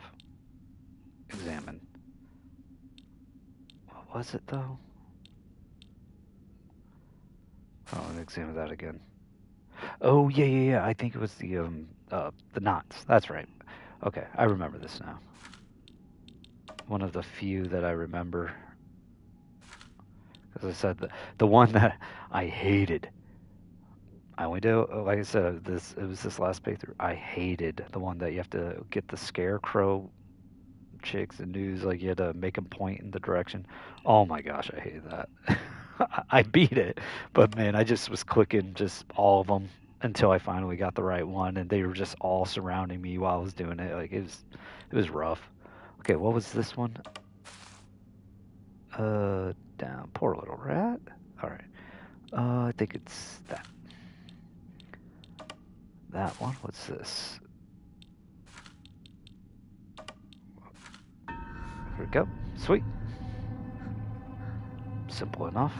Examine. What was it, though? Oh, I'll examine that again. Oh, yeah. I think it was the knots. That's right. Okay, I remember this now. One of the few that I remember. As I said, the one that I hated. I only do, like I said, it was this last playthrough. I hated the one that you have to get the scarecrow chicks and news, like you had to make them point in the direction. Oh my gosh, I hated that. I beat it, but man, I just was clicking just all of them until I finally got the right one, and they were just all surrounding me while I was doing it. Like it was rough. Okay, what was this one? Down. Poor little rat. All right. I think it's that. That one. What's this? Here we go. Sweet. Simple enough.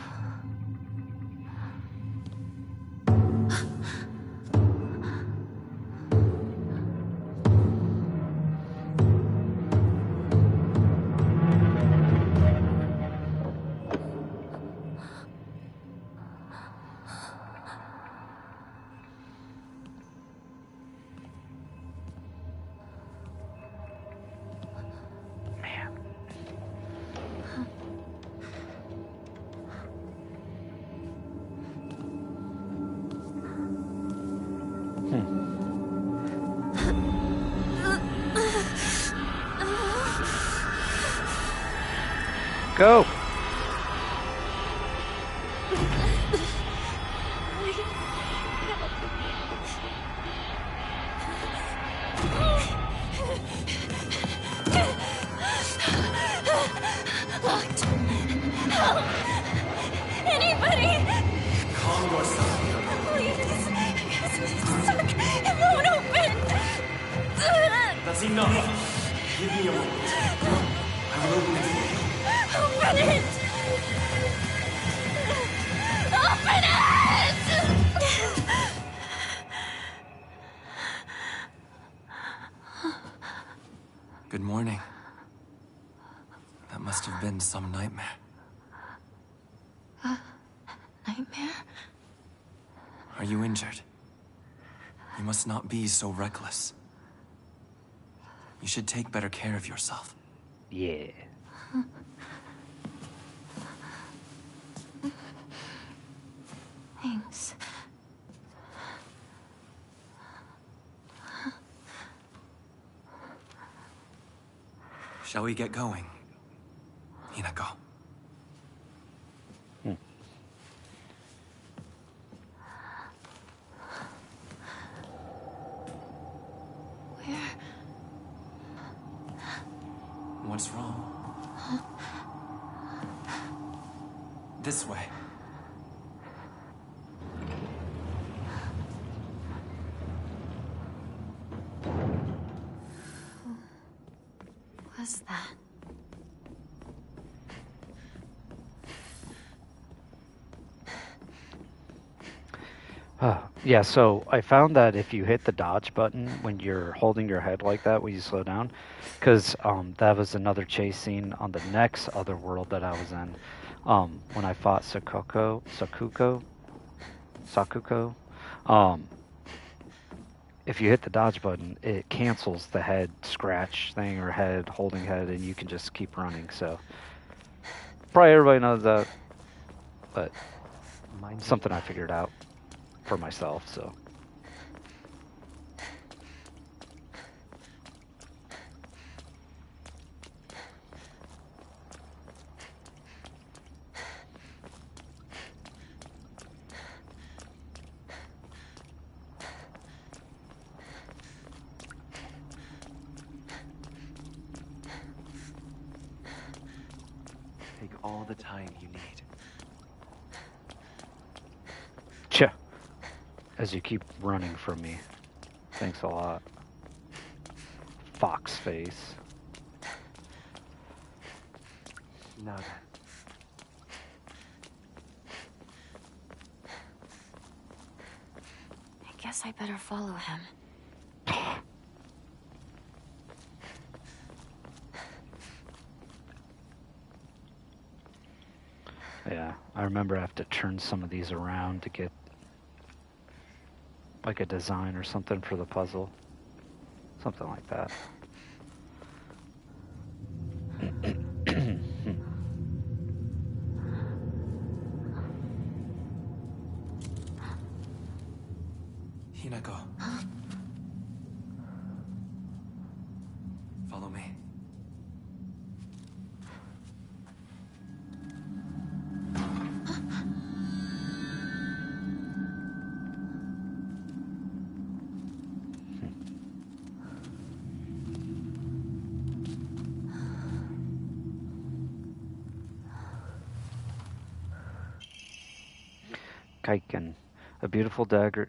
Go! Locked. Help! Anybody! Calm yourself. Please. It's stuck. It won't open. That's enough. Give me a moment. I will open it for you. Open it! Open it! Good morning. That must have been some nightmare. Nightmare? Are you injured? You must not be so reckless. You should take better care of yourself. Yeah. Thanks. Shall we get going? Hinako. What's wrong? This way. What's that? Yeah, so I found that if you hit the dodge button when you're holding your head like that when you slow down, because that was another chase scene on the next other world that I was in, when I fought Sakuko, if you hit the dodge button, it cancels the head scratch thing or head holding head, and you can just keep running. So probably everybody knows that, but something I figured out for myself. So Take all the time you need. as you keep running from me. Thanks a lot. Fox face. Now then. I guess I better follow him. Yeah, I remember I have to turn some of these around to get like a design or something for the puzzle. Something like that. Hinako. Follow me. Kaiken. A beautiful dagger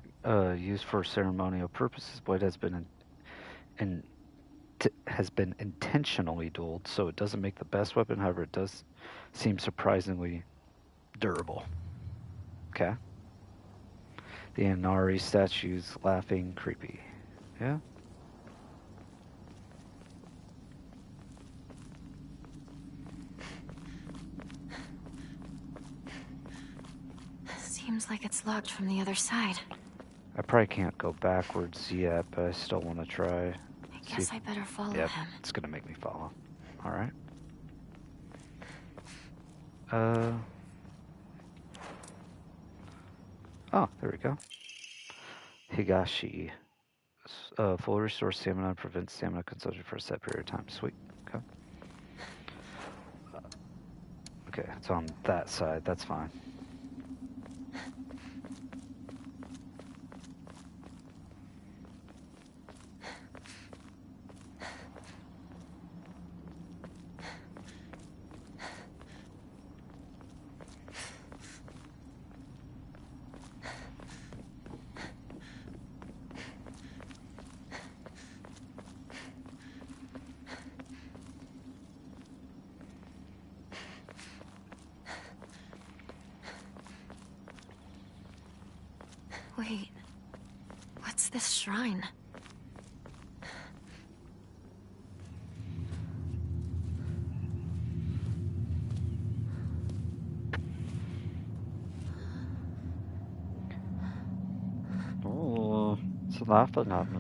used for ceremonial purposes. Blade has been intentionally dulled, so it doesn't make the best weapon. However, it does seem surprisingly durable. Okay. The Inari statues laughing creepy. Yeah. Seems like it's locked from the other side. I probably can't go backwards yet, but I still want to try. I guess I better follow Yep, him. it's gonna make me follow. All right. Oh, there we go. Higashi. Fully restores stamina and prevents stamina consumption for a set period of time. Sweet. Okay. Okay, it's on that side. That's fine. Wait, what's this shrine? Oh, it's laughing at me.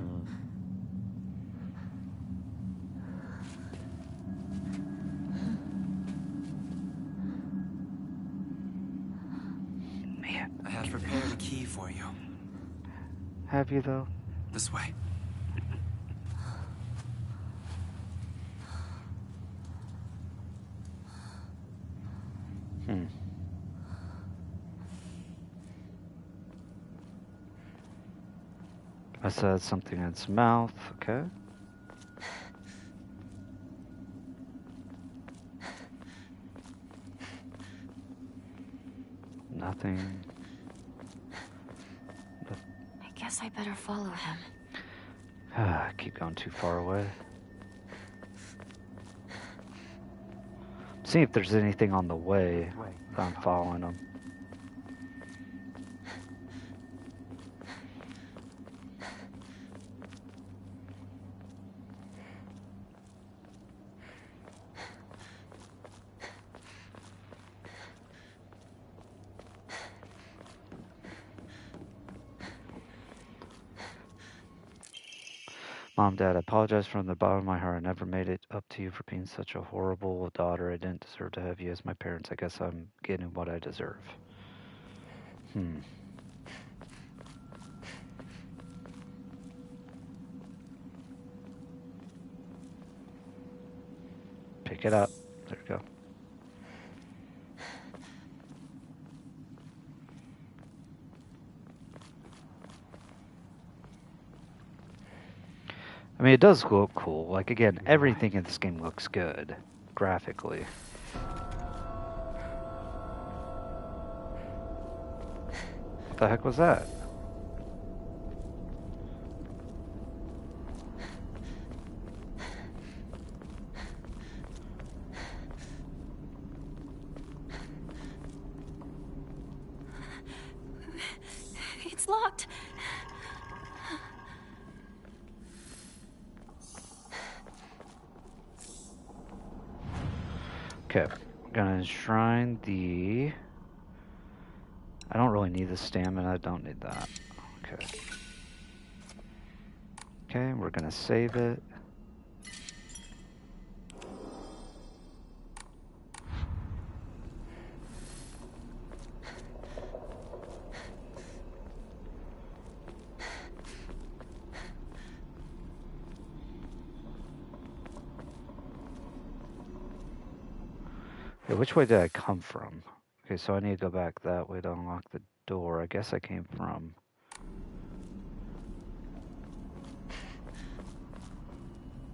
Man, I have prepared a key for you. have you though? This way. I said something in its mouth. Okay. Nothing. I guess I better follow him. I keep going too far away. See if there's anything on the way. I'm following him. Mom, Dad, I apologize from the bottom of my heart. I never made it up to you for being such a horrible daughter. I didn't deserve to have you as my parents. I guess I'm getting what I deserve. Pick it up. There we go. I mean, it does look cool. Like, again, everything in this game looks good, graphically. What the heck was that? It's locked. Okay, I'm gonna enshrine the... I don't really need the stamina, I don't need that. Okay. Okay, we're gonna save it. Okay, which way did I come from? Okay, so I need to go back that way to unlock the door. I guess I came from...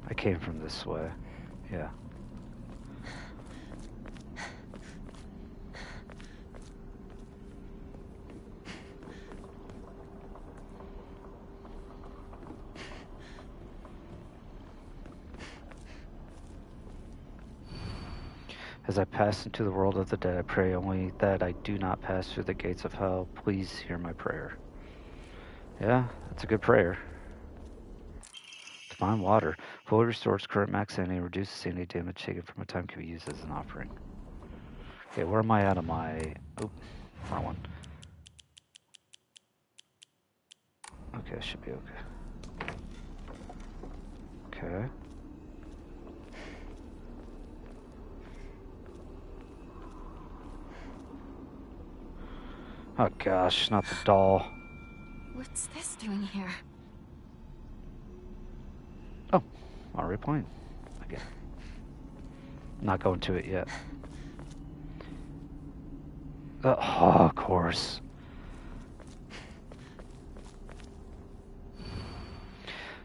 I came from this way. Yeah. As I pass into the world of the dead, I pray only that I do not pass through the gates of hell. Please hear my prayer. Yeah, that's a good prayer. Divine water. Fully restores current max sanity, reduces sanity damage taken from a time can be used as an offering. Okay, where am I at on my... Oh, wrong one. Okay, I should be okay. Okay. Oh gosh, not the doll. What's this doing here? Oh, already playing. Again. Not going to it yet. Oh, of course.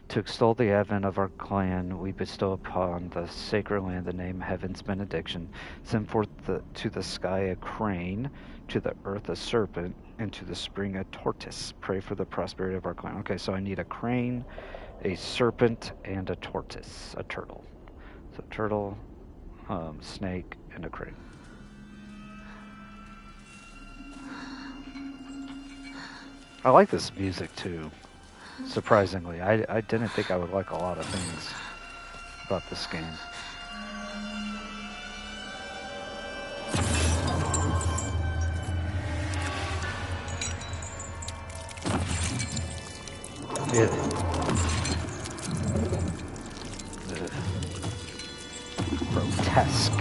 To extol the advent of our clan, we bestow upon the sacred land the name Heaven's Benediction. Send forth to the sky a crane, to the earth a serpent, and to the spring a tortoise. Pray for the prosperity of our clan. Okay, so I need a crane, a serpent, and a tortoise, a turtle. So turtle, snake, and a crane. I like this music too. Surprisingly, I didn't think I would like a lot of things about this game. Grotesque.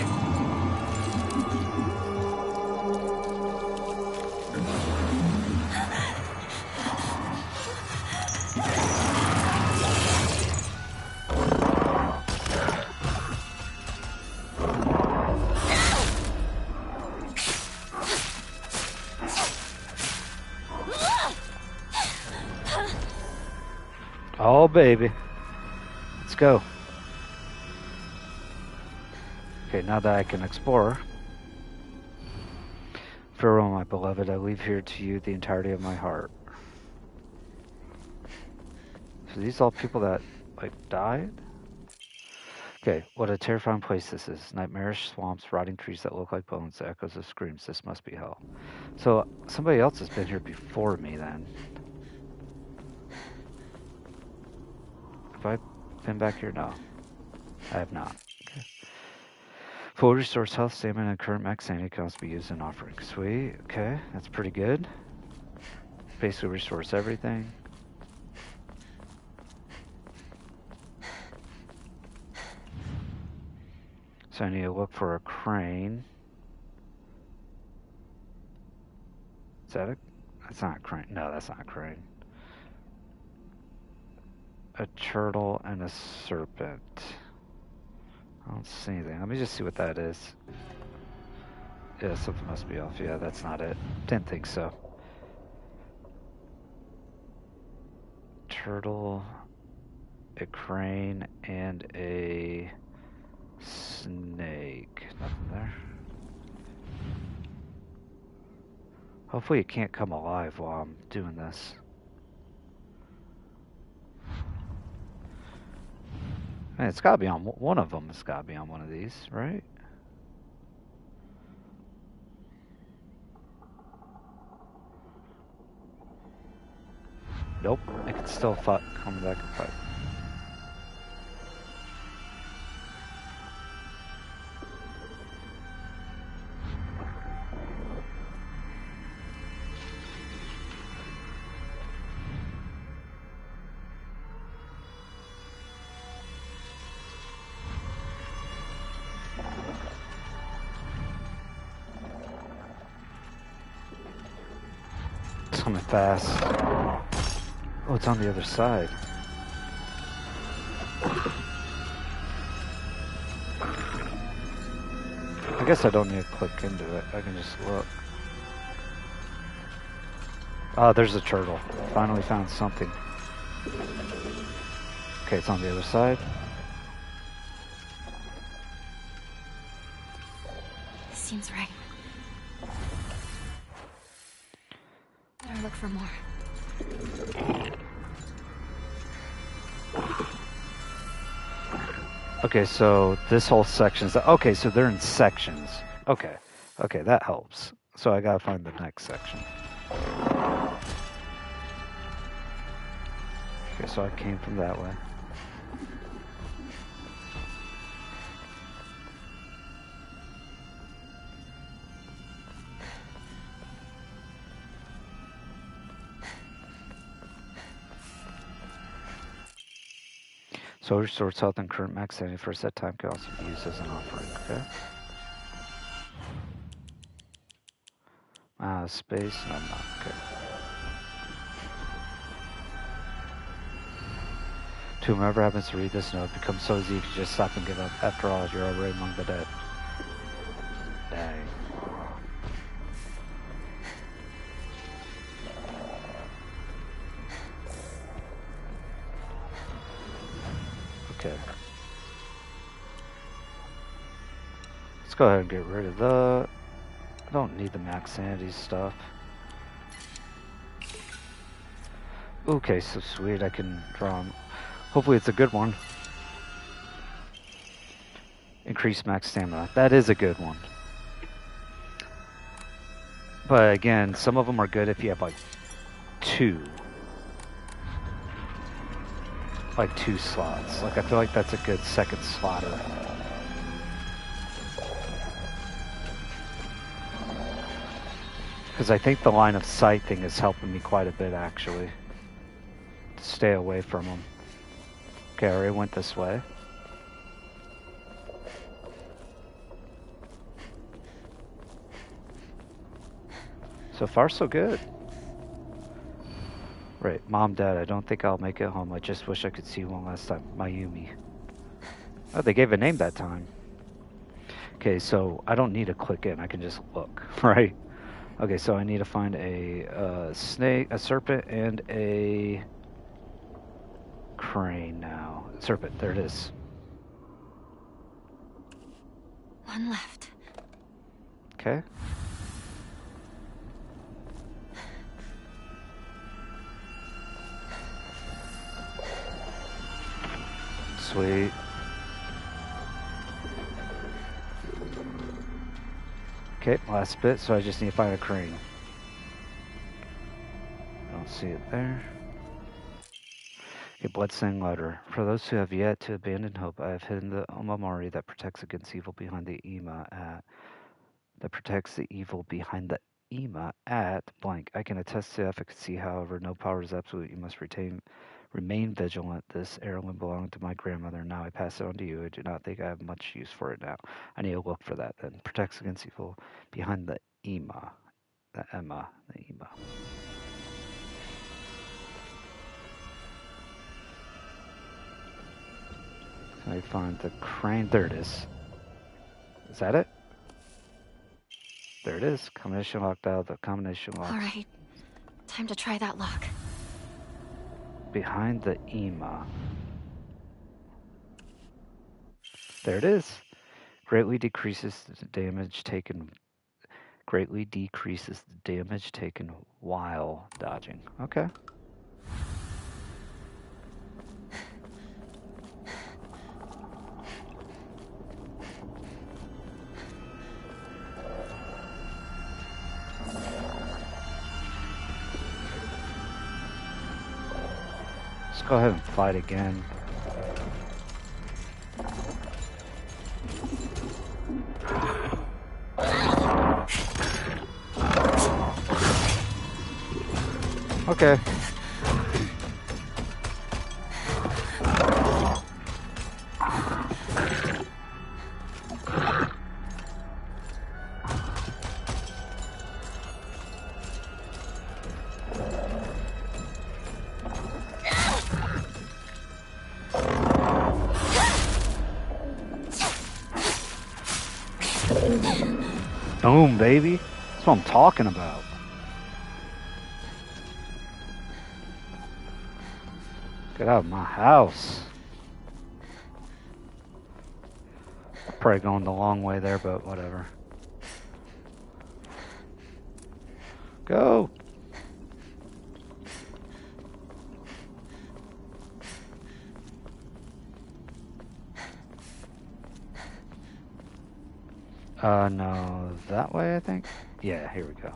Oh, baby. Let's go. Okay, now that I can explore. Farewell, my beloved. I leave here to you the entirety of my heart. So these all people that, like, died? Okay, what a terrifying place this is. Nightmarish swamps, rotting trees that look like bones, echoes of screams. This must be hell. So somebody else has been here before me then. Have I been back here? No. I have not. Okay. Full restores health, stamina, and current max sanity can also be used in offering. Sweet. Okay, that's pretty good. Basically restores everything. So I need to look for a crane. Is that a... That's not a crane. No, that's not a crane. A turtle and a serpent. I don't see anything. Let me just see what that is. Yeah, something must be off. Yeah, that's not it. Didn't think so. Turtle, a crane, and a snake. Nothing there. Hopefully it can't come alive while I'm doing this. Man, it's gotta be on one of them. It's gotta be on one of these, right? Nope. It can still come back and fight. Coming fast. Oh, it's on the other side. I guess I don't need to click into it. I can just look. Oh, there's a turtle. Finally found something. Okay, it's on the other side. This seems right. Better look for more. Okay, so this whole section's... Okay, so they're in sections. Okay. Okay, that helps. So I gotta find the next section. Okay, so I came from that way. So restores health and current max sanity for a set time can also be used as an offering, okay? Space? No, I'm not, okay. To whomever happens to read this note, it becomes so easy you can just stop and give up. After all, you're already among the dead. Dang. Okay. Let's go ahead and get rid of the... I don't need the max sanity stuff. Okay, so sweet, I can draw them. Hopefully it's a good one. Increase max stamina. That is a good one. But again, some of them are good if you have like two. Like 2 slots. Like I feel like that's a good second slotter. Because I think the line of sight thing is helping me quite a bit actually. To stay away from them. Okay, I already went this way. So far so good. Right, Mom, Dad, I don't think I'll make it home. I just wish I could see you one last time. Mayumi. Oh, they gave a name that time. Okay, so I don't need to click in. I can just look, right? Okay, so I need to find a snake, a serpent, and a crane now. Serpent, there it is. One left. Okay. Sweet. Okay, last bit, so I just need to find a crane. I don't see it there. A bloodstained letter. For those who have yet to abandon hope, I have hidden the Omamori that protects against evil behind the Ima at blank. I can attest to efficacy, however, no power is absolute. You must remain vigilant. This heirloom belonged to my grandmother. Now I pass it on to you. I do not think I have much use for it now. I need to look for that then. Protects against evil behind the Ima. The Ima. Can I find the crane? There it is. Is that it? There it is. Combination locked out. The combination lock. All right. Time to try that lock. Behind the Ima. There it is. Greatly decreases the damage taken while dodging. Okay. Let's go ahead and fight again. Okay. Boom, baby. That's what I'm talking about. Get out of my house. Probably going the long way there, but whatever. Go. No, that way I think. Yeah, here we go.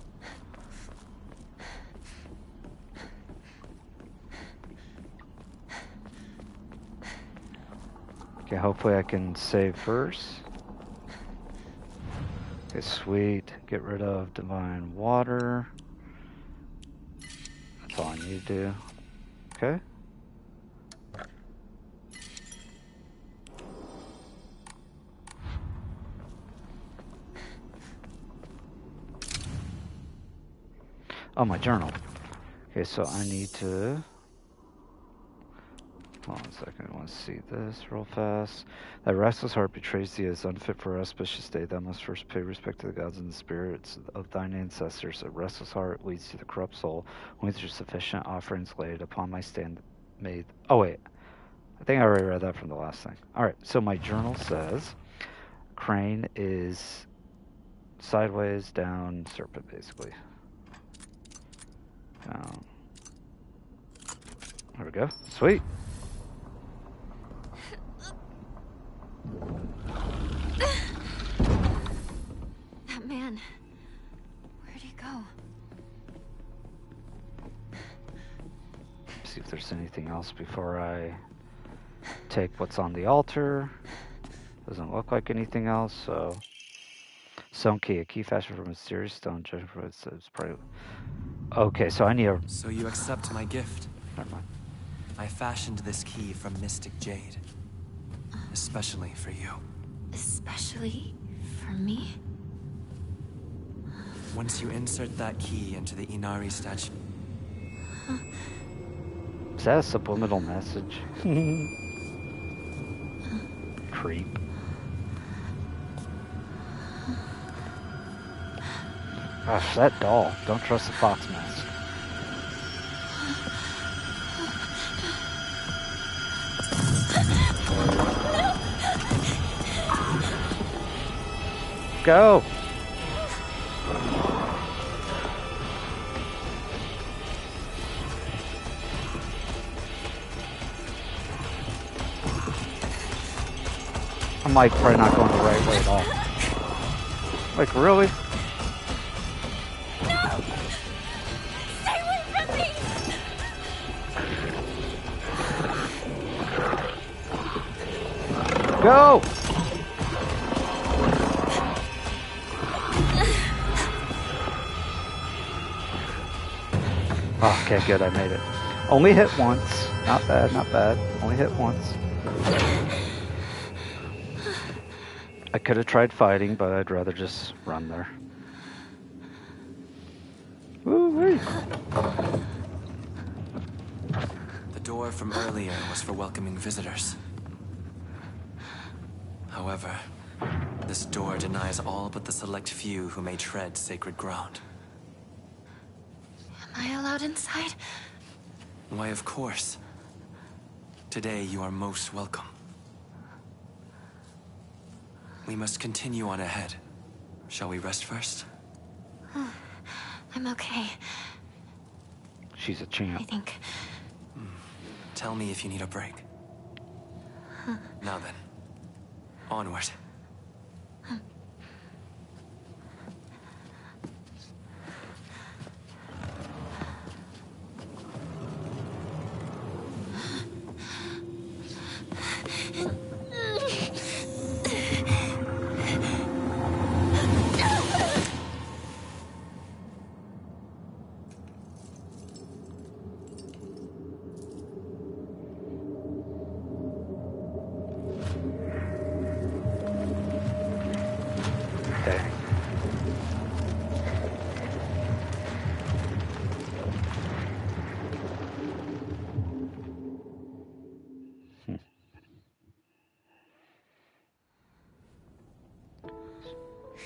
Okay, hopefully I can save first. Okay, sweet. Get rid of divine water. That's all I need to do. Okay. Oh, my journal. Okay, so I need to... Hold on a second, I want to see this real fast. That restless heart betrays thee as unfit for auspicious day. Thou must first pay respect to the gods and the spirits of thine ancestors. A restless heart leads to the corrupt soul. Only through sufficient offerings laid upon my stand made... Oh, wait. I think I already read that from the last thing. Alright, so my journal says... Crane is sideways, down, serpent, basically. Down. There we go. Sweet. That man. Where'd he go? See if there's anything else before I take what's on the altar. Doesn't look like anything else, so... Stone key, a key fashioned from a mysterious stone. Judging from it says probably... Okay, so I need a... So you accept my gift? Never mind. I fashioned this key from Mystic Jade. Especially for you. Especially for me? Once you insert that key into the Inari statue... Is that a subliminal message? Creep. Gosh, that doll. Don't trust the fox mask. Go! I'm like probably not going the right way at all. Like, really? No! Stay away from me! Go! Oh, okay, good, I made it. Only hit once. Not bad, not bad. Only hit once. I could have tried fighting, but I'd rather just run there. Woo-wee. The door from earlier was for welcoming visitors. However, this door denies all but the select few who may tread sacred ground. Am I allowed inside? Why, of course. Today you are most welcome. We must continue on ahead. Shall we rest first? I'm okay, She's a I champ. think. Tell me if you need a break. Now then, onward. Dang.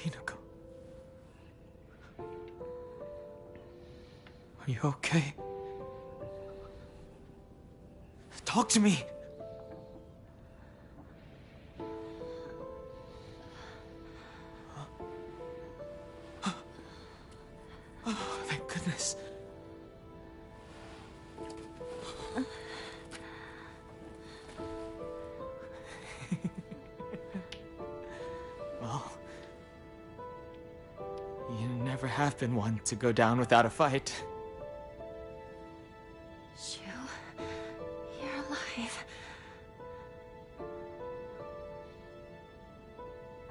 Hinako. Are you okay? Talk to me! Oh, thank goodness. Well, have been one to go down without a fight. Shu, you're alive.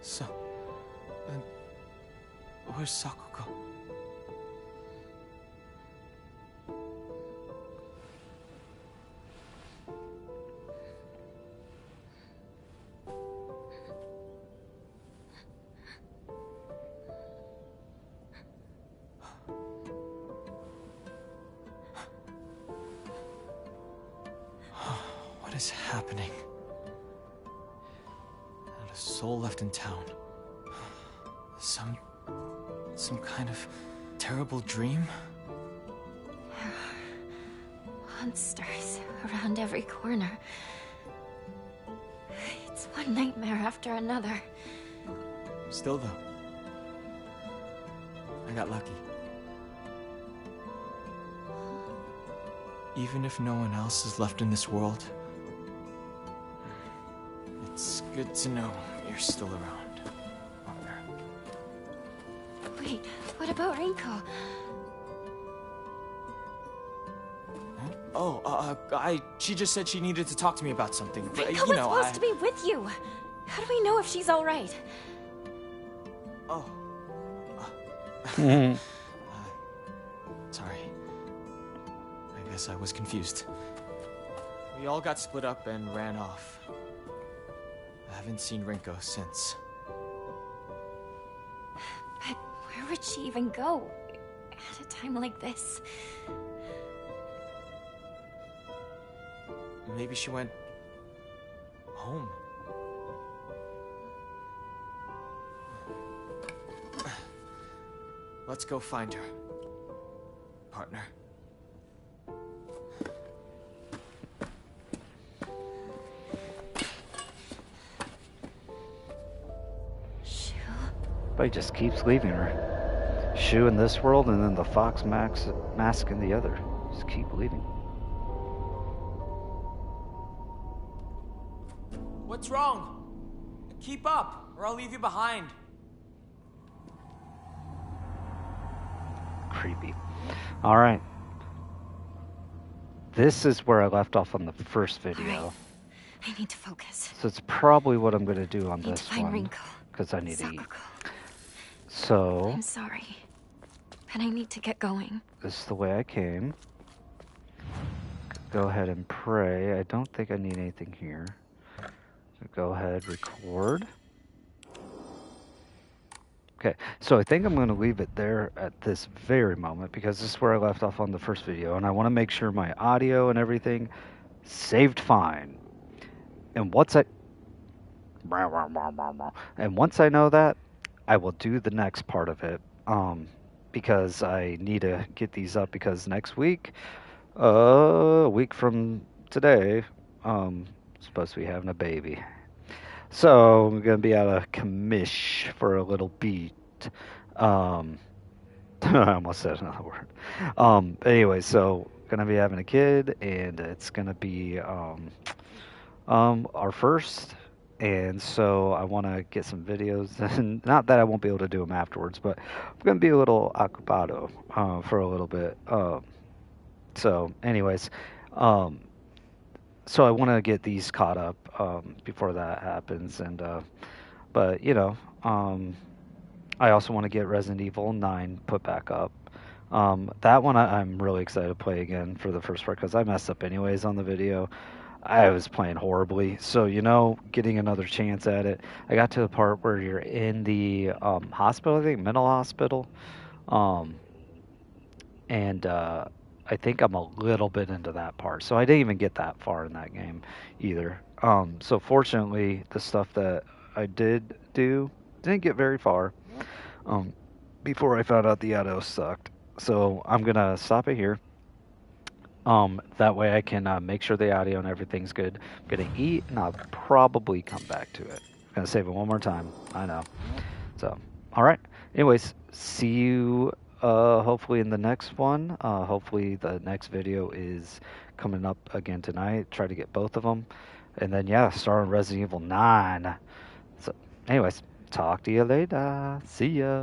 So, where's Sakuko? What is happening? Not a soul left in town. Some kind of terrible dream? There are monsters around every corner. It's one nightmare after another. Still though, I got lucky. Even if no one else is left in this world, it's good to know you're still around, partner. Wait, what about Rinko? Oh, she just said she needed to talk to me about something. But, Rinko you was know, supposed to be with you. How do we know if she's all right? Oh. Sorry. I guess I was confused. We all got split up and ran off. I haven't seen Rinko since. But where would she even go at a time like this? Maybe she went home. Let's go find her, partner. Shu? But he just keeps leaving her. Shu in this world, and then the fox mask in the other. Just keep leaving. What's wrong? Keep up, or I'll leave you behind. Creepy. All right. This is where I left off on the first video. Right. I need to focus. So it's probably what I'm going to do on I need this to find one. Rinko. Because I need to eat. Sakuko. So, I'm sorry, but I need to get going. this is the way I came. Go ahead and pray. I don't think I need anything here. So go ahead, record. Okay, so I think I'm going to leave it there at this very moment because this is where I left off on the first video, and I want to make sure my audio and everything saved fine. And once I know that, I will do the next part of it, because I need to get these up because next week, a week from today, supposed to be having a baby. So I'm gonna be out of commish for a little bit. I almost said another word. Anyway, so gonna be having a kid, and it's gonna be our first. And so I want to get some videos, and not that I won't be able to do them afterwards, but I'm gonna be a little ocupado for a little bit. So, anyways, so I want to get these caught up before that happens, and but you know, I also want to get Resident Evil 9 put back up. That one I'm really excited to play again for the first part because I messed up anyways on the video. I was playing horribly, so you know, getting another chance at it. I got to the part where you're in the hospital, I think mental hospital, and I think I'm a little bit into that part, so I didn't even get that far in that game either. So fortunately, the stuff that I did do didn't get very far before I found out the audio sucked. So I'm gonna stop it here. That way I can make sure the audio and everything's good. I'm gonna eat, and I'll probably come back to it. I'm gonna save it one more time. I know. So, all right. Anyways, see you hopefully in the next one. Hopefully the next video is coming up again tonight. Try to get both of them, and then yeah, start on Resident Evil 9. So, anyways, talk to you later. See ya.